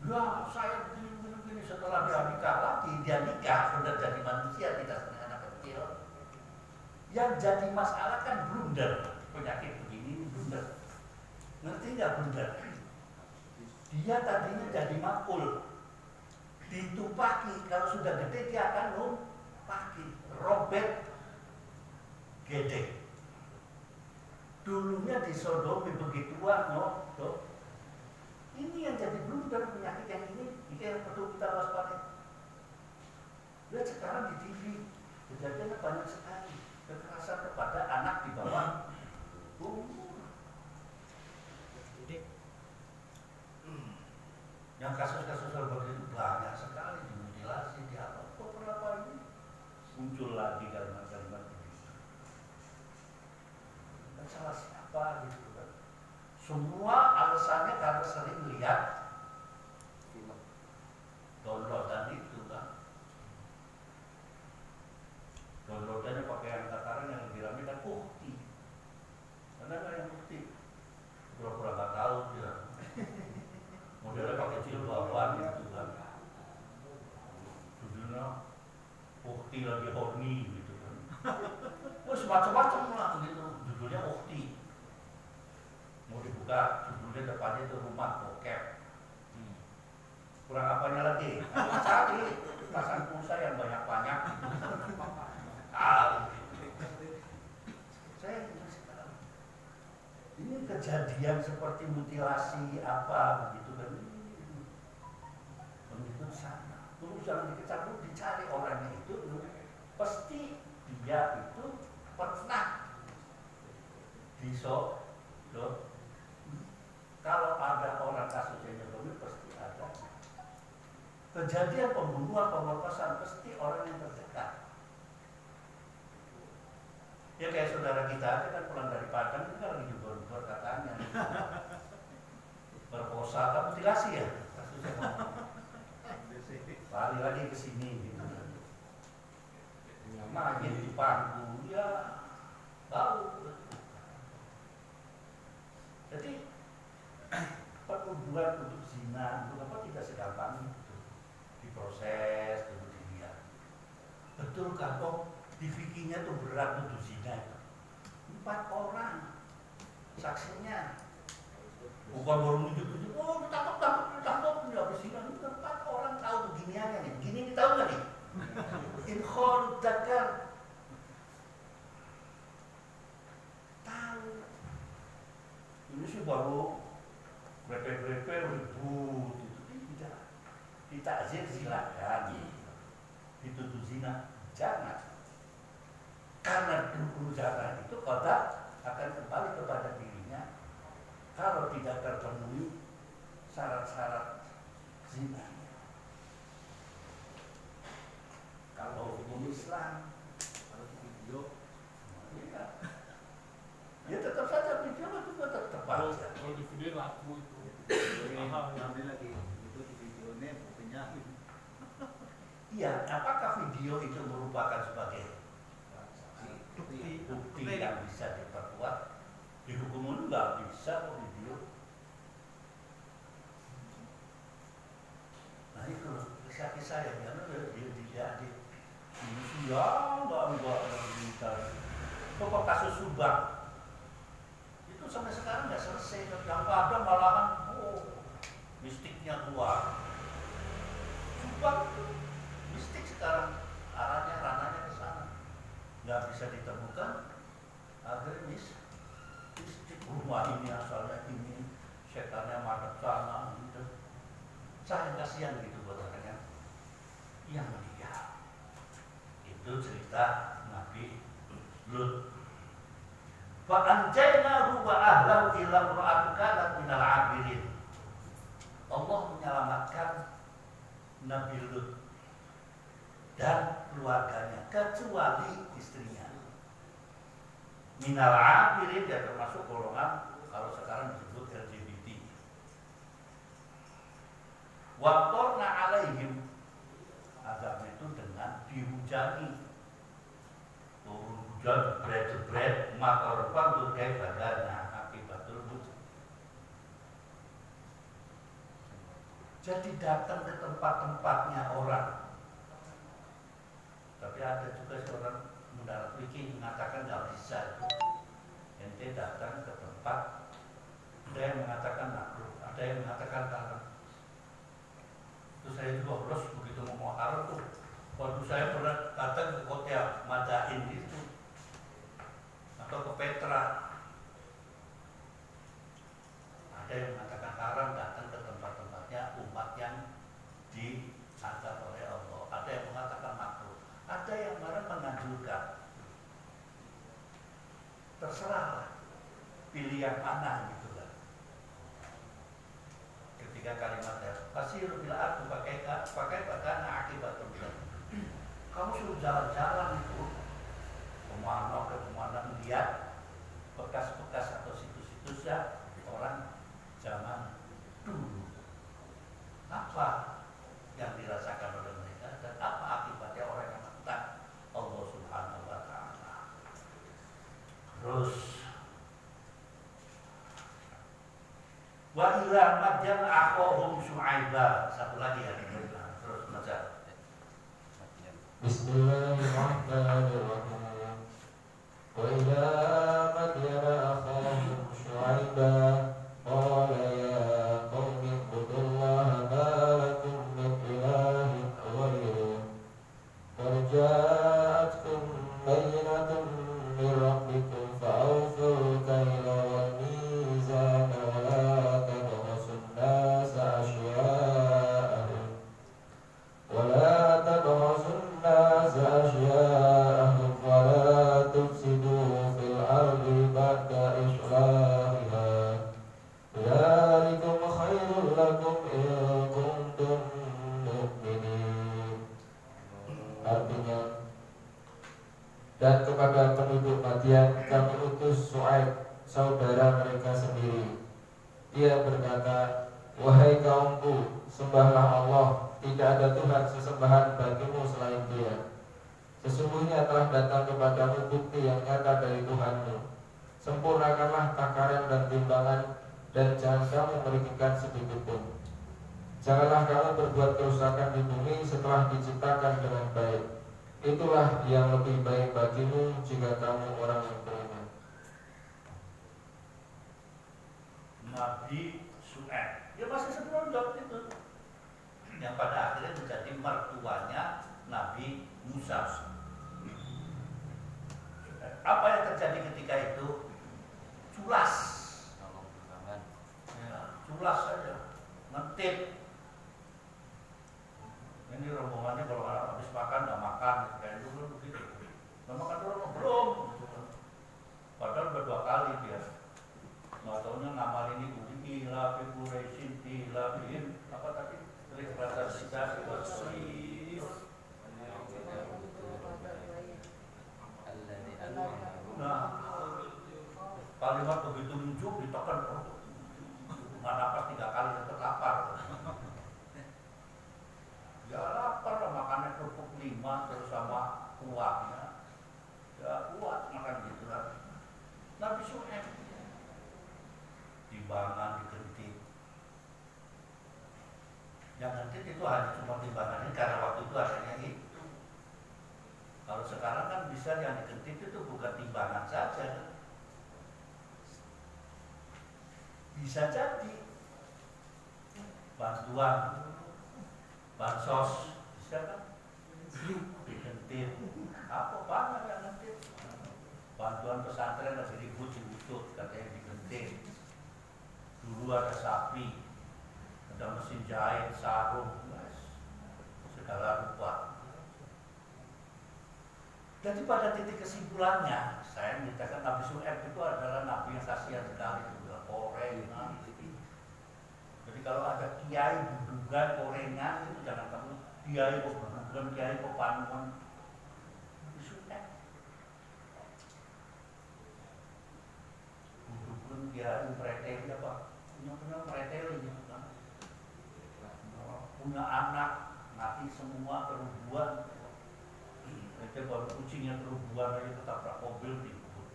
Ya saya begini setelah dia nikah lagi, dia nikah sudah jadi manusia, tidak seperti anak kecil. Yang jadi masalah kan blunder, penyakit begini blunder. Ngerti nggak blunder? Dia tadinya jadi makul, ditupaki, kalau sudah gede dia akan numpaki, robek gede. Dulunya disodomi begitu no. Ini yang jadi blunder, penyakit yang ini yang perlu kita waspadai. Lihat sekarang di TV, kejadiannya banyak sekali kekerasan kepada anak di bawah umur. Yang kasus-kasus seperti itu banyak sekali, dimutilasi, di apa? Beberapa ini muncul lagi kalimat-kalimat begitu. Dan salah siapa gitu kan? Semua alasannya karena sering lihat film downloadan itu kan. Downloadannya pakai yang sekarang yang lebih ramai kan bukti. Karena nggak yang bukti, pura-pura nggak tahu dia. Modelnya pakai jilbaban gitu kan. Judulnya bukti lagi horny gitu kan. Wah macam-macam lah gitu. Judulnya bukti. Mau dibuka, judulnya depannya itu rumah bokep. Kurang apanya lagi? Aku cari pasang pulsa yang banyak-banyak. Saya masih tahu. Ini kejadian seperti mutilasi apa begitu kan? Begitu sana. Terus jangan dikecampur, dicari orangnya itu, pasti dia itu pernah kalau ada orang kasusnya nyodomi pasti ada. Kejadian pembunuhan, pemerkosaan pasti orang yang terdekat. Ya kayak saudara kita aja kan pulang dari Padang itu kan lagi jubur-jubur katanya. Perkosa, mutilasi ya kasusnya. Lari lagi ke sini gitu. Mayit di pangku, ya tahu. Jadi penuduhan untuk zina itu apa tidak segampang itu diproses kemudian. Betul kan kok di fikihnya tuh berat untuk zina itu. 4 orang saksinya, bukan baru nunjuk-nunjuk, oh ditangkap, nggak berzina. Itu 4 orang tahu beginiannya nih. Begini tahu nggak nih? Inkhol dakar tahu. Ini sih baru grepe-grepe ribut itu tidak. Ditakzir silakan, dituduh zina jangan. Karena ujaran itu kodak akan kembali kepada dirinya kalau tidak terpenuhi syarat-syarat zina. Kalau hukum Islam, kalau video, ya tetap saja video itu tetap aja. Kalau di video laku itu. Ambil lagi itu di videonya buktinya. Iya, apakah video itu merupakan sebagai bukti yang bisa diperkuat? Di hukum nggak bisa kok video. Nah itu kisah-kisah yang dia ya enggak coba kasus Subang itu sampai sekarang nggak selesai. Yang ada malahan mistiknya keluar. Subang itu mistik sekarang, arahnya ranahnya ke sana, nggak bisa ditemukan. Akhirnya mistik rumah ini asalnya ini, setannya madep sana gitu. Saya kasihan gitu buat orang yang meninggal. Itu cerita Nabi Lut. Fa anjaynahu wa ahlahu illa imra'atan kanat minal 'abirin. Allah menyelamatkan Nabi Lut dan keluarganya kecuali istrinya. Minal 'abirin dia termasuk golongan kalau sekarang disebut LGBT. Waqtarna 'alaihim, azabnya itu dengan dihujani. Turun hujan jebret-jebret maka fandur kaifa kana akibatul mujrim. Jadi datang ke tempat-tempatnya orang. Tapi ada juga seorang mendarat fikih mengatakan nggak bisa. Ente datang ke tempat, ada yang mengatakan makruh, ada yang mengatakan haram. Terus saya juga harus begitu mau haram tuh. Waktu saya pernah datang ke kota Madain itu atau ke Petra, ada yang mengatakan haram datang ke tempat-tempatnya umat yang diangkat oleh Allah. Ada yang mengatakan makruh, ada yang malah menganjurkan. Terserahlah, pilih yang mana gitu kan. Ketika kalimat fasirul bil ardi pakai bagaimana akibat terjadi. Kamu suruh jalan-jalan itu kemana ke kemana lihat bekas-bekas atau situs-situs ya orang zaman dulu. Apa yang dirasakan oleh mereka dan apa akibatnya orang yang menentang Allah Subhanahu wa Ta'ala. Terus wa ila madyan akhahum Syu'aiba, satu lagi ya. Terus baca. Bismillahirrahmanirrahim. Wa ila madyan akhahum Syu'aiba qala ya qaumi ibudullaha ma lakum min ilahin ghairuh. Qad ja'atkum bayyinatun min rabbikum fa'awful kayla wal mizana wa la tabghasun nasa ashya'ahum wa la tabghasun nasa ashya'ahum wa la tufsidu fil ardi ba'da islahiha dzalikum khairul lakum in kuntum mu'minin. Artinya, dan kepada penduduk Madian kami utus Syuaib, saudara mereka sendiri. Dia berkata, wahai kaumku, sembahlah Allah, tidak ada Tuhan sesembahan bagimu selain Dia. Sesungguhnya telah datang kepadamu bukti yang nyata dari Tuhanmu. Sempurnakanlah takaran dan timbangan, dan jangan kamu merugikan sedikit pun. Janganlah kamu berbuat kerusakan di bumi setelah diciptakan dengan baik. Itulah yang lebih baik bagimu jika kamu orang yang beriman. Nabi Syuaib, dia masih sebelum itu, yang pada akhirnya menjadi mertuanya Nabi Musa. Apa yang terjadi ketika itu? Culas, ya, culas saja, ngentip. Ini rombongannya kalau habis makan nggak makan, kayak dulu begitu. Nggak makan dulu belum. Padahal udah 2 kali dia. Nggak taunya ngamal ini ila fi Quraisyin ila bihim apa tadi? Rihlat as-sita'i was-sayf. Nah, kalimat begitu lucu ditekan nggak dapat 3 kali tetap lapar. Ya lapar lah, makannya kerupuk 5 terus sama kuahnya. Ya kuat makan gitu kan. Nabi Syuaib timbangan digentit. Yang gentit itu hanya cuma timbangan ini karena waktu itu adanya itu. Kalau sekarang kan bisa yang digentit itu bukan timbangan saja. Bisa jadi bantuan bansos, bisa kan? Digentit. Apa banyak yang gentit? Bantuan pesantren lagi ribut diutut, katanya digentit. Dulu ada sapi, ada mesin jahit, sarung, segala rupa. Jadi pada titik kesimpulannya, saya menyatakan Nabi Syuaib itu adalah Nabi yang kasihan sekali, juga koreng. Jadi kalau ada kiai budugan korengan itu jangan kamu kiai kok budugan, kiai kok panuan. Nabi Syuaib budugan kiai preteli apa? Punya preteli gitu kan. Punya anak mati semua kerubuan. Itu baru kucingnya kerubuan aja ketabrak mobil di kebun.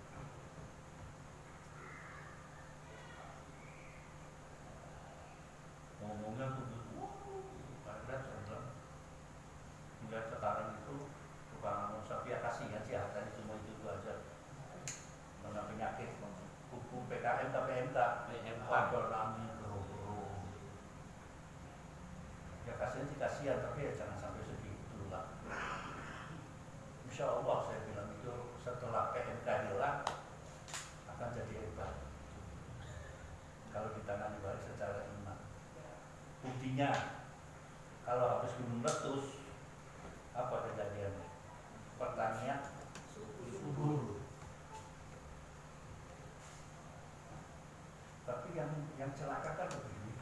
Ngomongnya tuh, buktinya kalau habis gunung meletus apa kejadiannya? Pertanian subur. Tapi yang celaka kan begini,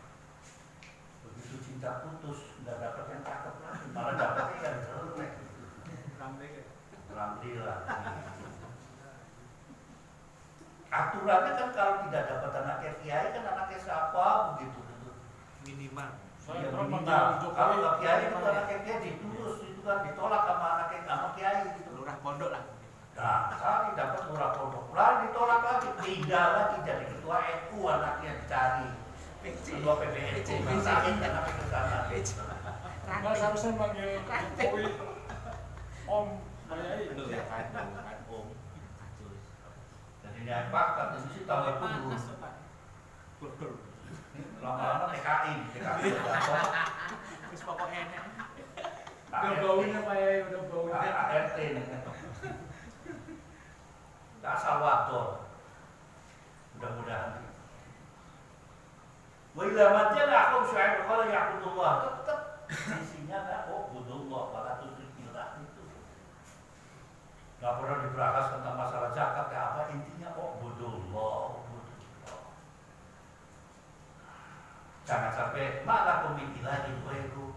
begitu cinta putus nggak dapat yang cakep lagi, malah dapatnya yang jelek. Alhamdulillah. Aturannya kan kalau tidak dapat anaknya kiai kan anaknya siapa begitu gitu. Minimal. Ya, Saya minimal. Kalau nggak kiai itu anaknya kiai ditulus itu kan ditolak sama anaknya sama kiai gitu. Lurah pondok lah. Nah, sekali dapat lurah pondok, lalu ditolak lagi, pindah lagi jadi ketua NU anaknya dicari. Ketua PBNU, masakin kan sampai ke sana. Nggak seharusnya manggil Jokowi Om Mayai. Ya kan, Om. Jadi dia pakat, itu sih tahu itu dulu. Lama-lama TKI. Terus pokoknya Udah baunya Mayai, udah baunya. ART nih. Gak asal wadon. Mudah-mudahan. Wa ila madjana akum syu'aib qala ya'budullah. Tetap isinya kan budullah wala tusyrikullah itu. Gak pernah dibahas tentang masalah zakat ya apa intinya budullah. Jangan sampai malakum min ilahin ghairu.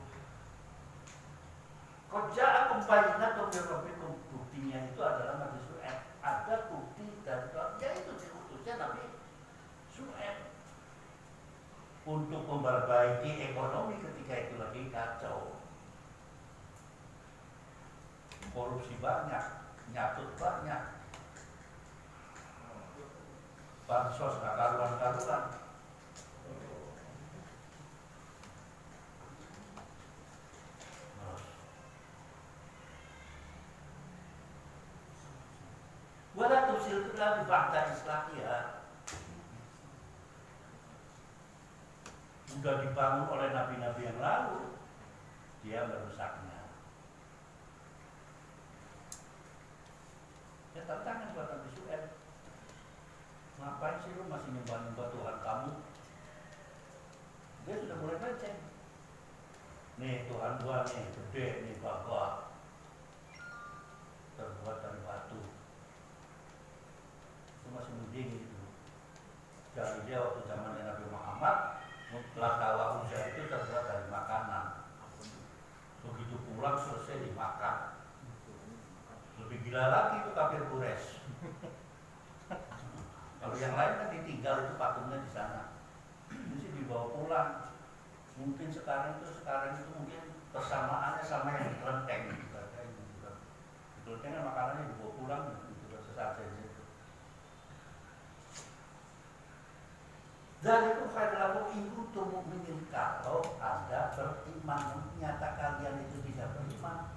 Qad ja'akum bayyinatun min rabbikum, buktinya itu adalah Nabi Syu'aib. Ada bukti dari Tuhan, yaitu diutusnya Nabi Syu'aib untuk memperbaiki ekonomi ketika itu lagi kacau. Korupsi banyak, nyatut banyak, bansos gak karuan-karuan. Wala tusil lagi ba'da islahiyah. Sudah dibangun oleh nabi-nabi yang lalu, dia merusaknya. Ya tantangan buat Nabi Syu'aib. Ngapain sih lu masih nyembah-nyembah Tuhan kamu? Dia sudah mulai melenceng. Nih Tuhan gua nih, gede nih gagah, terbuat dari batu. Itu masih mending gitu. Jadi dia waktu zamannya Nabi Muhammad, Lakawa Uzza itu terbuat dari makanan. Begitu pulang selesai dimakan. Lebih gila lagi itu kafir Quraisy. Kalau yang lain kan ditinggal itu patungnya di sana. Ini sih dibawa pulang. Mungkin sekarang itu mungkin persamaannya sama yang di kelenteng. Di kelenteng kan makanannya dibawa pulang gitu sesajen itu. Dari itu khairu in kuntum mu'minin, kalau Anda beriman, nyata kalian itu tidak beriman,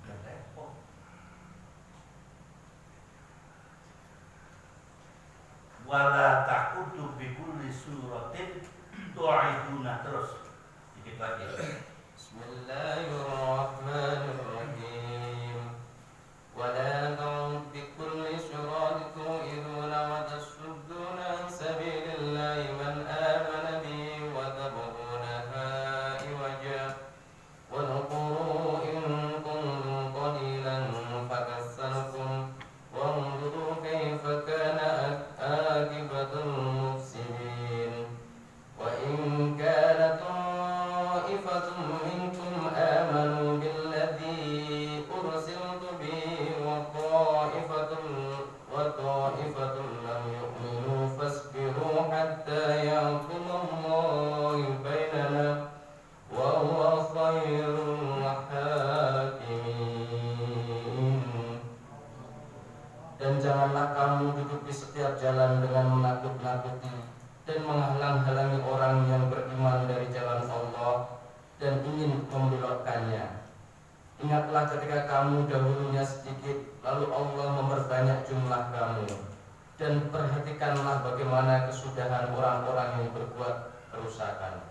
ya repot. Wala taqudu bi kulli suratin tu'iduna, terus dikit lagi. Bismillahirrahmanirrahim. Wala ta'ud bi kulli suratin tu'iduna wa tasudduna an sabilillahi man amana bihi wa tabghunaha iwaja wa naqulu in kuntum qalilan fakassartum wa anzuru kayfa kana akibatul mufsidin. Wa in kana ta'ifatun minkum amanu billadhi ursiltu bihi wa ta'ifatun lam yu'minu fasbiru hatta yahkumallahi bainana wa huwa khairul hakimin. Dan janganlah kamu duduk di setiap jalan dengan menakut-nakuti dan menghalang-halangi orang yang beriman dari jalan Allah dan ingin membelokkannya. Ingatlah ketika kamu dahulunya sedikit, lalu Allah memperbanyak jumlah kamu. Dan perhatikanlah bagaimana kesudahan orang-orang yang berbuat kerusakan.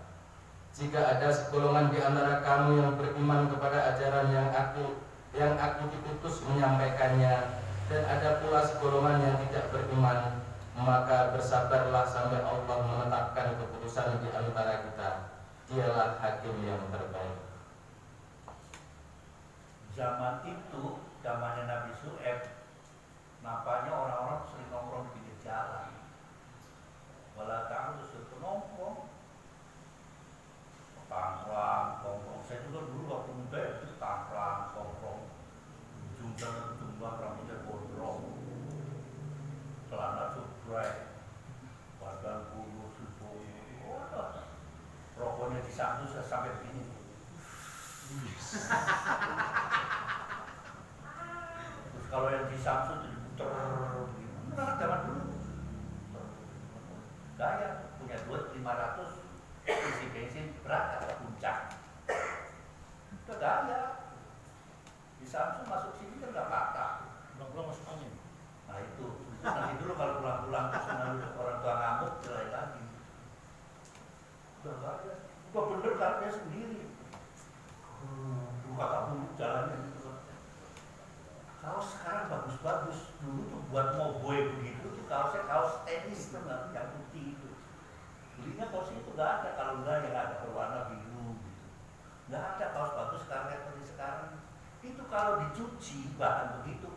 Jika ada segolongan di antara kamu yang beriman kepada ajaran yang aku diutus menyampaikannya, dan ada pula segolongan yang tidak beriman, maka bersabarlah sampai Allah menetapkan keputusan di antara kita. dialah hakim yang terbaik. Zaman itu, zamannya Nabi Su'aib, nampaknya orang-orang sering nongkrong di pinggir jalan. Walau tahu suatu nongkrong, tangkrang, nongkrong. Saya juga dulu waktu muda itu tangkrang, nongkrong, ujung jalan ujung rambutnya gondrong, celana cukup, badan kurus, rokoknya disangkut sampai begini. Terus kalau yang di Samsung itu diputer begini. Nah, zaman dulu gaya punya duit 500 isi bensin berangkat ke puncak. Itu gaya. Di Samsung masuk sini kan nggak patah. Pulang-pulang masuk angin. Nah itu nanti dulu kalau pulang-pulang terus mengalir orang tua ngamuk jelek lagi. Udah gaya. Udah bener karena sendiri. Kata dulu jalannya gitu. Kaos sekarang bagus-bagus. Dulu tuh buat moboy begitu tuh kaosnya kaos tenis tuh nggak yang putih itu. Belinya kaosnya itu nggak ada, kalau enggak yang ada berwarna biru gitu. Nggak ada kaos bagus sekarang seperti sekarang. Itu kalau dicuci bahan begitu,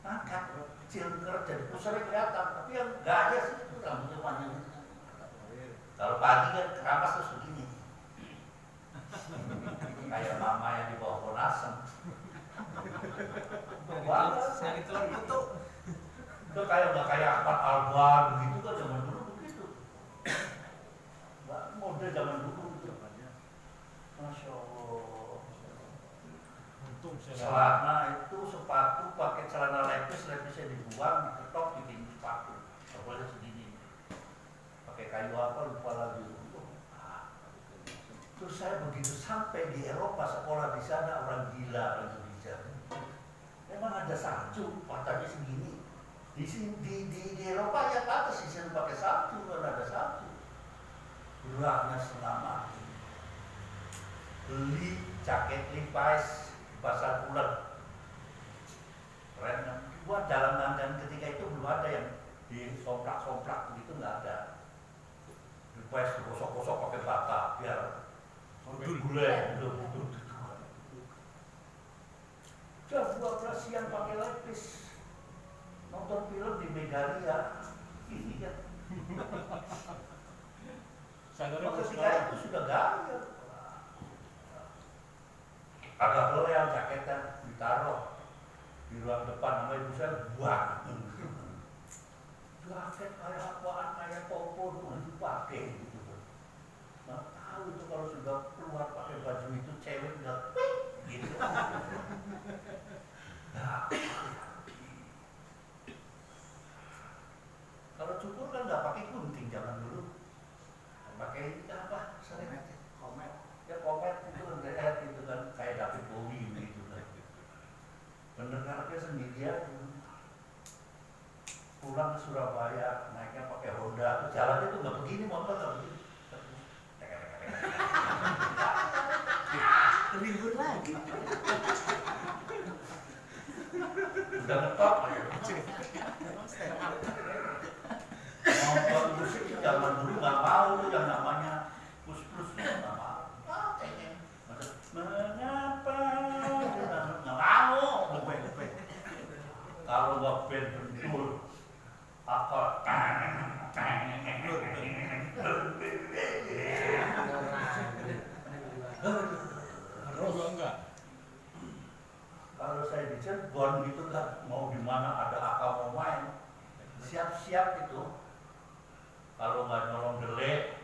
angkat kecil jadi pusarnya kelihatan. Tapi yang gaya sih itu rambutnya panjang. Kalau pagi kan keramas terus begini. Kayak mama yang di bawah pohon asem. Sari telur itu. Itu kayak nggak kayak Ahmad Albar begitu kan zaman dulu begitu. Nggak mode zaman dulu gitu. Masya Allah. Untung saya Celana itu sepatu pakai celana lepisnya dibuang, diketok bikin sepatu. Awalnya segini. Pakai kayu apa lupa lagi. Terus saya begitu sampai di Eropa sekolah di sana orang gila orang Indonesia. Memang ada salju, patahnya segini. Di Eropa ya atas di sini pakai salju, kan ada salju. Beratnya setengah mati. Beli jaket Levi's di pasar bulan. Keren kan? Buat dalam dan ketika itu belum ada yang di somplak begitu, nggak ada. Levi's gosok-gosok pakai bata biar gulai betul. Jam 12 siang pakai lepis nonton film di Megaria ini kan. Ketika itu sudah gaya. Agak loyal jaketnya ditaruh di ruang depan sama ibu saya buang. Jaket kayak apaan, kayak popo dulu dipakai gitu. Nggak tahu itu kalau sudah keluar pakai baju itu cewek nggak gitu. Nah, kalau cukur kan nggak pakai gunting zaman dulu, pakai apa? Sering komet. Ya komet itu itu kan kayak David Bowie gitu kan. Bener anaknya sendirian. Pulang ke Surabaya naiknya pakai Honda, jalannya tuh nggak begini, motor nggak begini. Ribut lagi. Udah ngetop aja. Nonton musik itu zaman dulu nggak mau tuh yang namanya plus nggak mau. Mengapa nggak mau? Kalau nggak band bentul, akal juga enggak. Kalau saya di Cirebon gitu kan, mau di mana ada akal mau main, siap-siap itu. Kalau nggak nyolong delek,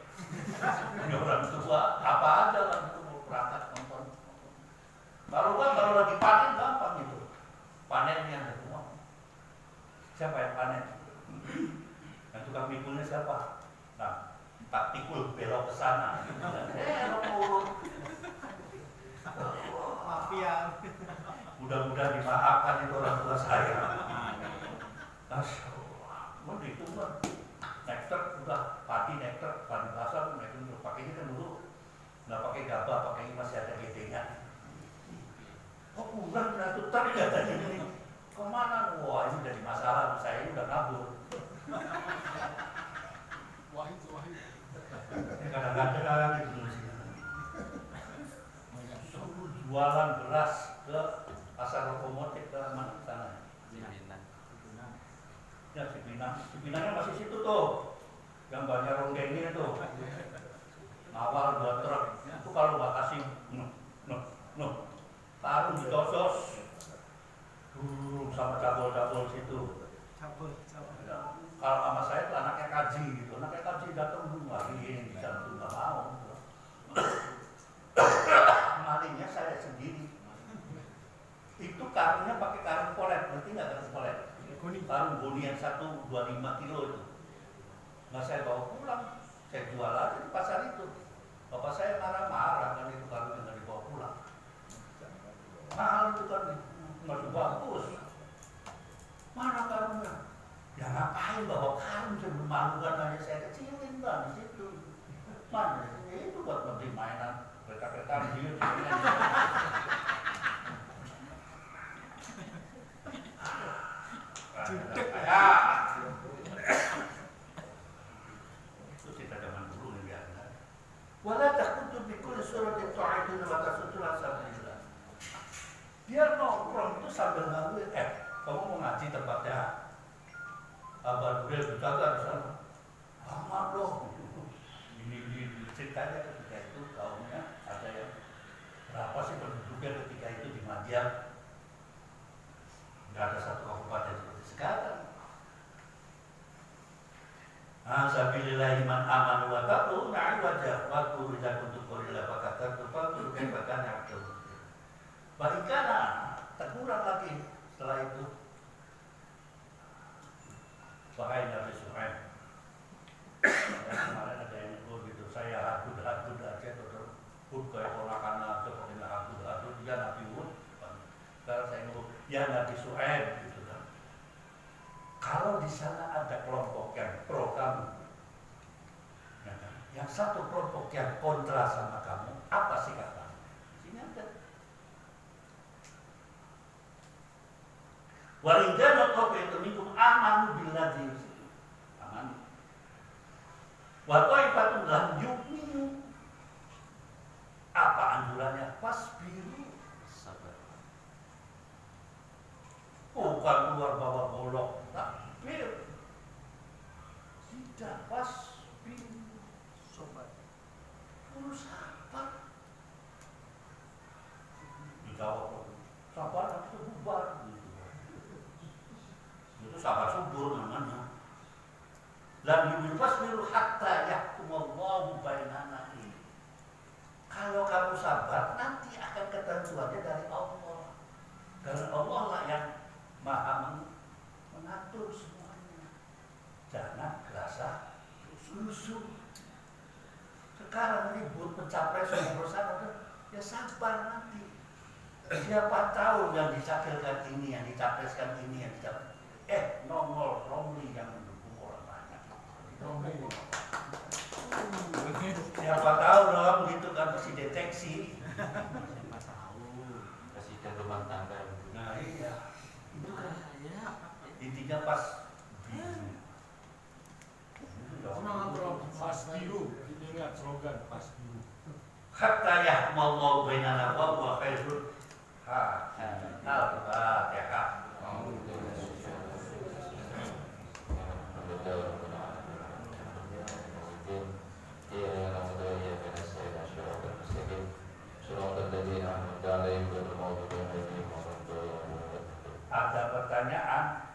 punya orang tua, apa aja lah itu mau berangkat nonton. Kalau lagi panen gampang gitu, panennya ada semua. Siapa yang panen? Yang tukang pikulnya siapa? Nah, Pak Pikul belok ke sana. Urut. Mafia. Mudah-mudahan dimaafkan itu orang tua saya. Masya Allah. Mau dihitung kan? Nektar udah padi nektar, padi basah nektar dulu. Pakainya kan dulu nggak pakai gabah, pakainya masih ada gedenya. Oh kurang udah tutar katanya ini. Kemana? Wah ini udah di masalah, saya ini udah kabur. Wahid. Kadang-kadang gitu sih. beras ke pasar lokomotif ke mana sana? Ya Cipinangnya masih situ tuh, yang banyak ronggengnya tuh. Ngawal 2 truk itu kalau nggak kasih taruh di dosos sama cabul-cabul situ. Kalau sama saya tuh anaknya kaji gitu, anaknya kaji datang lagi ini bisa tuh nggak mau. Malingnya saya sendiri. Itu karungnya pakai karung polet, ngerti nggak karung polet? Karung boni yang 125 kilo itu. Nggak saya bawa pulang, saya jual aja di pasar itu. Bapak saya marah-marah kan itu karungnya nggak dibawa pulang. Mahal itu kan, masih bagus. Mana karungnya? Ya ngapain bawa karung, saya memalukan aja, saya kecilin kan di situ. Mana? Itu buat membeli mainan kereta-kereta dia. Ya. Itu cerita zaman dulu nih biasa. Wala takutu bikul suratin tu'aituna wa tasutuna sabilillah. Dia nongkrong itu sambil nganggur, kamu mau ngaji tempatnya Abah Dul dijaga di sana. Lama loh. Ini ceritanya ketika itu kaumnya ada yang berapa sih penduduknya ketika itu di Madian. Nggak ada satu kabupaten seperti sekarang. Sabilillahi man amanu wa taqu na'i wajah wa qul idza kuntum qalilan faqatartu faqul kaifa kana ya'tul. Barikana terkurang lagi setelah itu. Wahai Nabi Suhaib. Kemarin ada yang nyebut gitu, saya hadud aja terus Hud kayak ponakan aja pakai hadud dia Nabi Hud. Sekarang saya nyebut ya Nabi Suhaib gitu kan. Kalau di sana ada kelompok yang pro kamu, ya kan? Yang satu kelompok yang kontra sama kamu, apa sih kata? Sini ada. Warinjana qawaitu minkum amanu billadzi aman. Wa qaifatun lam yu'minu. Apa anjurannya? Fasbiru, sabar. Bukan keluar bawa golok, takbir. Tidak, fasbiru, sabar. Sabar. Dijawab, sabar itu bubar. Itu sabar subur namanya. Lam yufasbiru hatta yahkumallahu bainana ini. Kalau kamu sabar, nanti akan ketentuannya dari Allah. Karena Allah lah yang maha mengatur semuanya. Jangan gerasa susu. Sekarang ribut pencapres bersama, ya sabar nanti. Siapa tahu yang dicapilkan ini, yang dicapreskan ini, yang dicapres. Nongol Romli yang mendukung orang banyak. Siapa tahu dong, gitu kan mesti deteksi. Siapa tahu presiden rumah tangga. Nah iya, itu kan intinya pas Pas biru, ingat slogan pas biru. hatta yahmallahu bainana wa huwa khairul Al-Fatihah. Ada pertanyaan?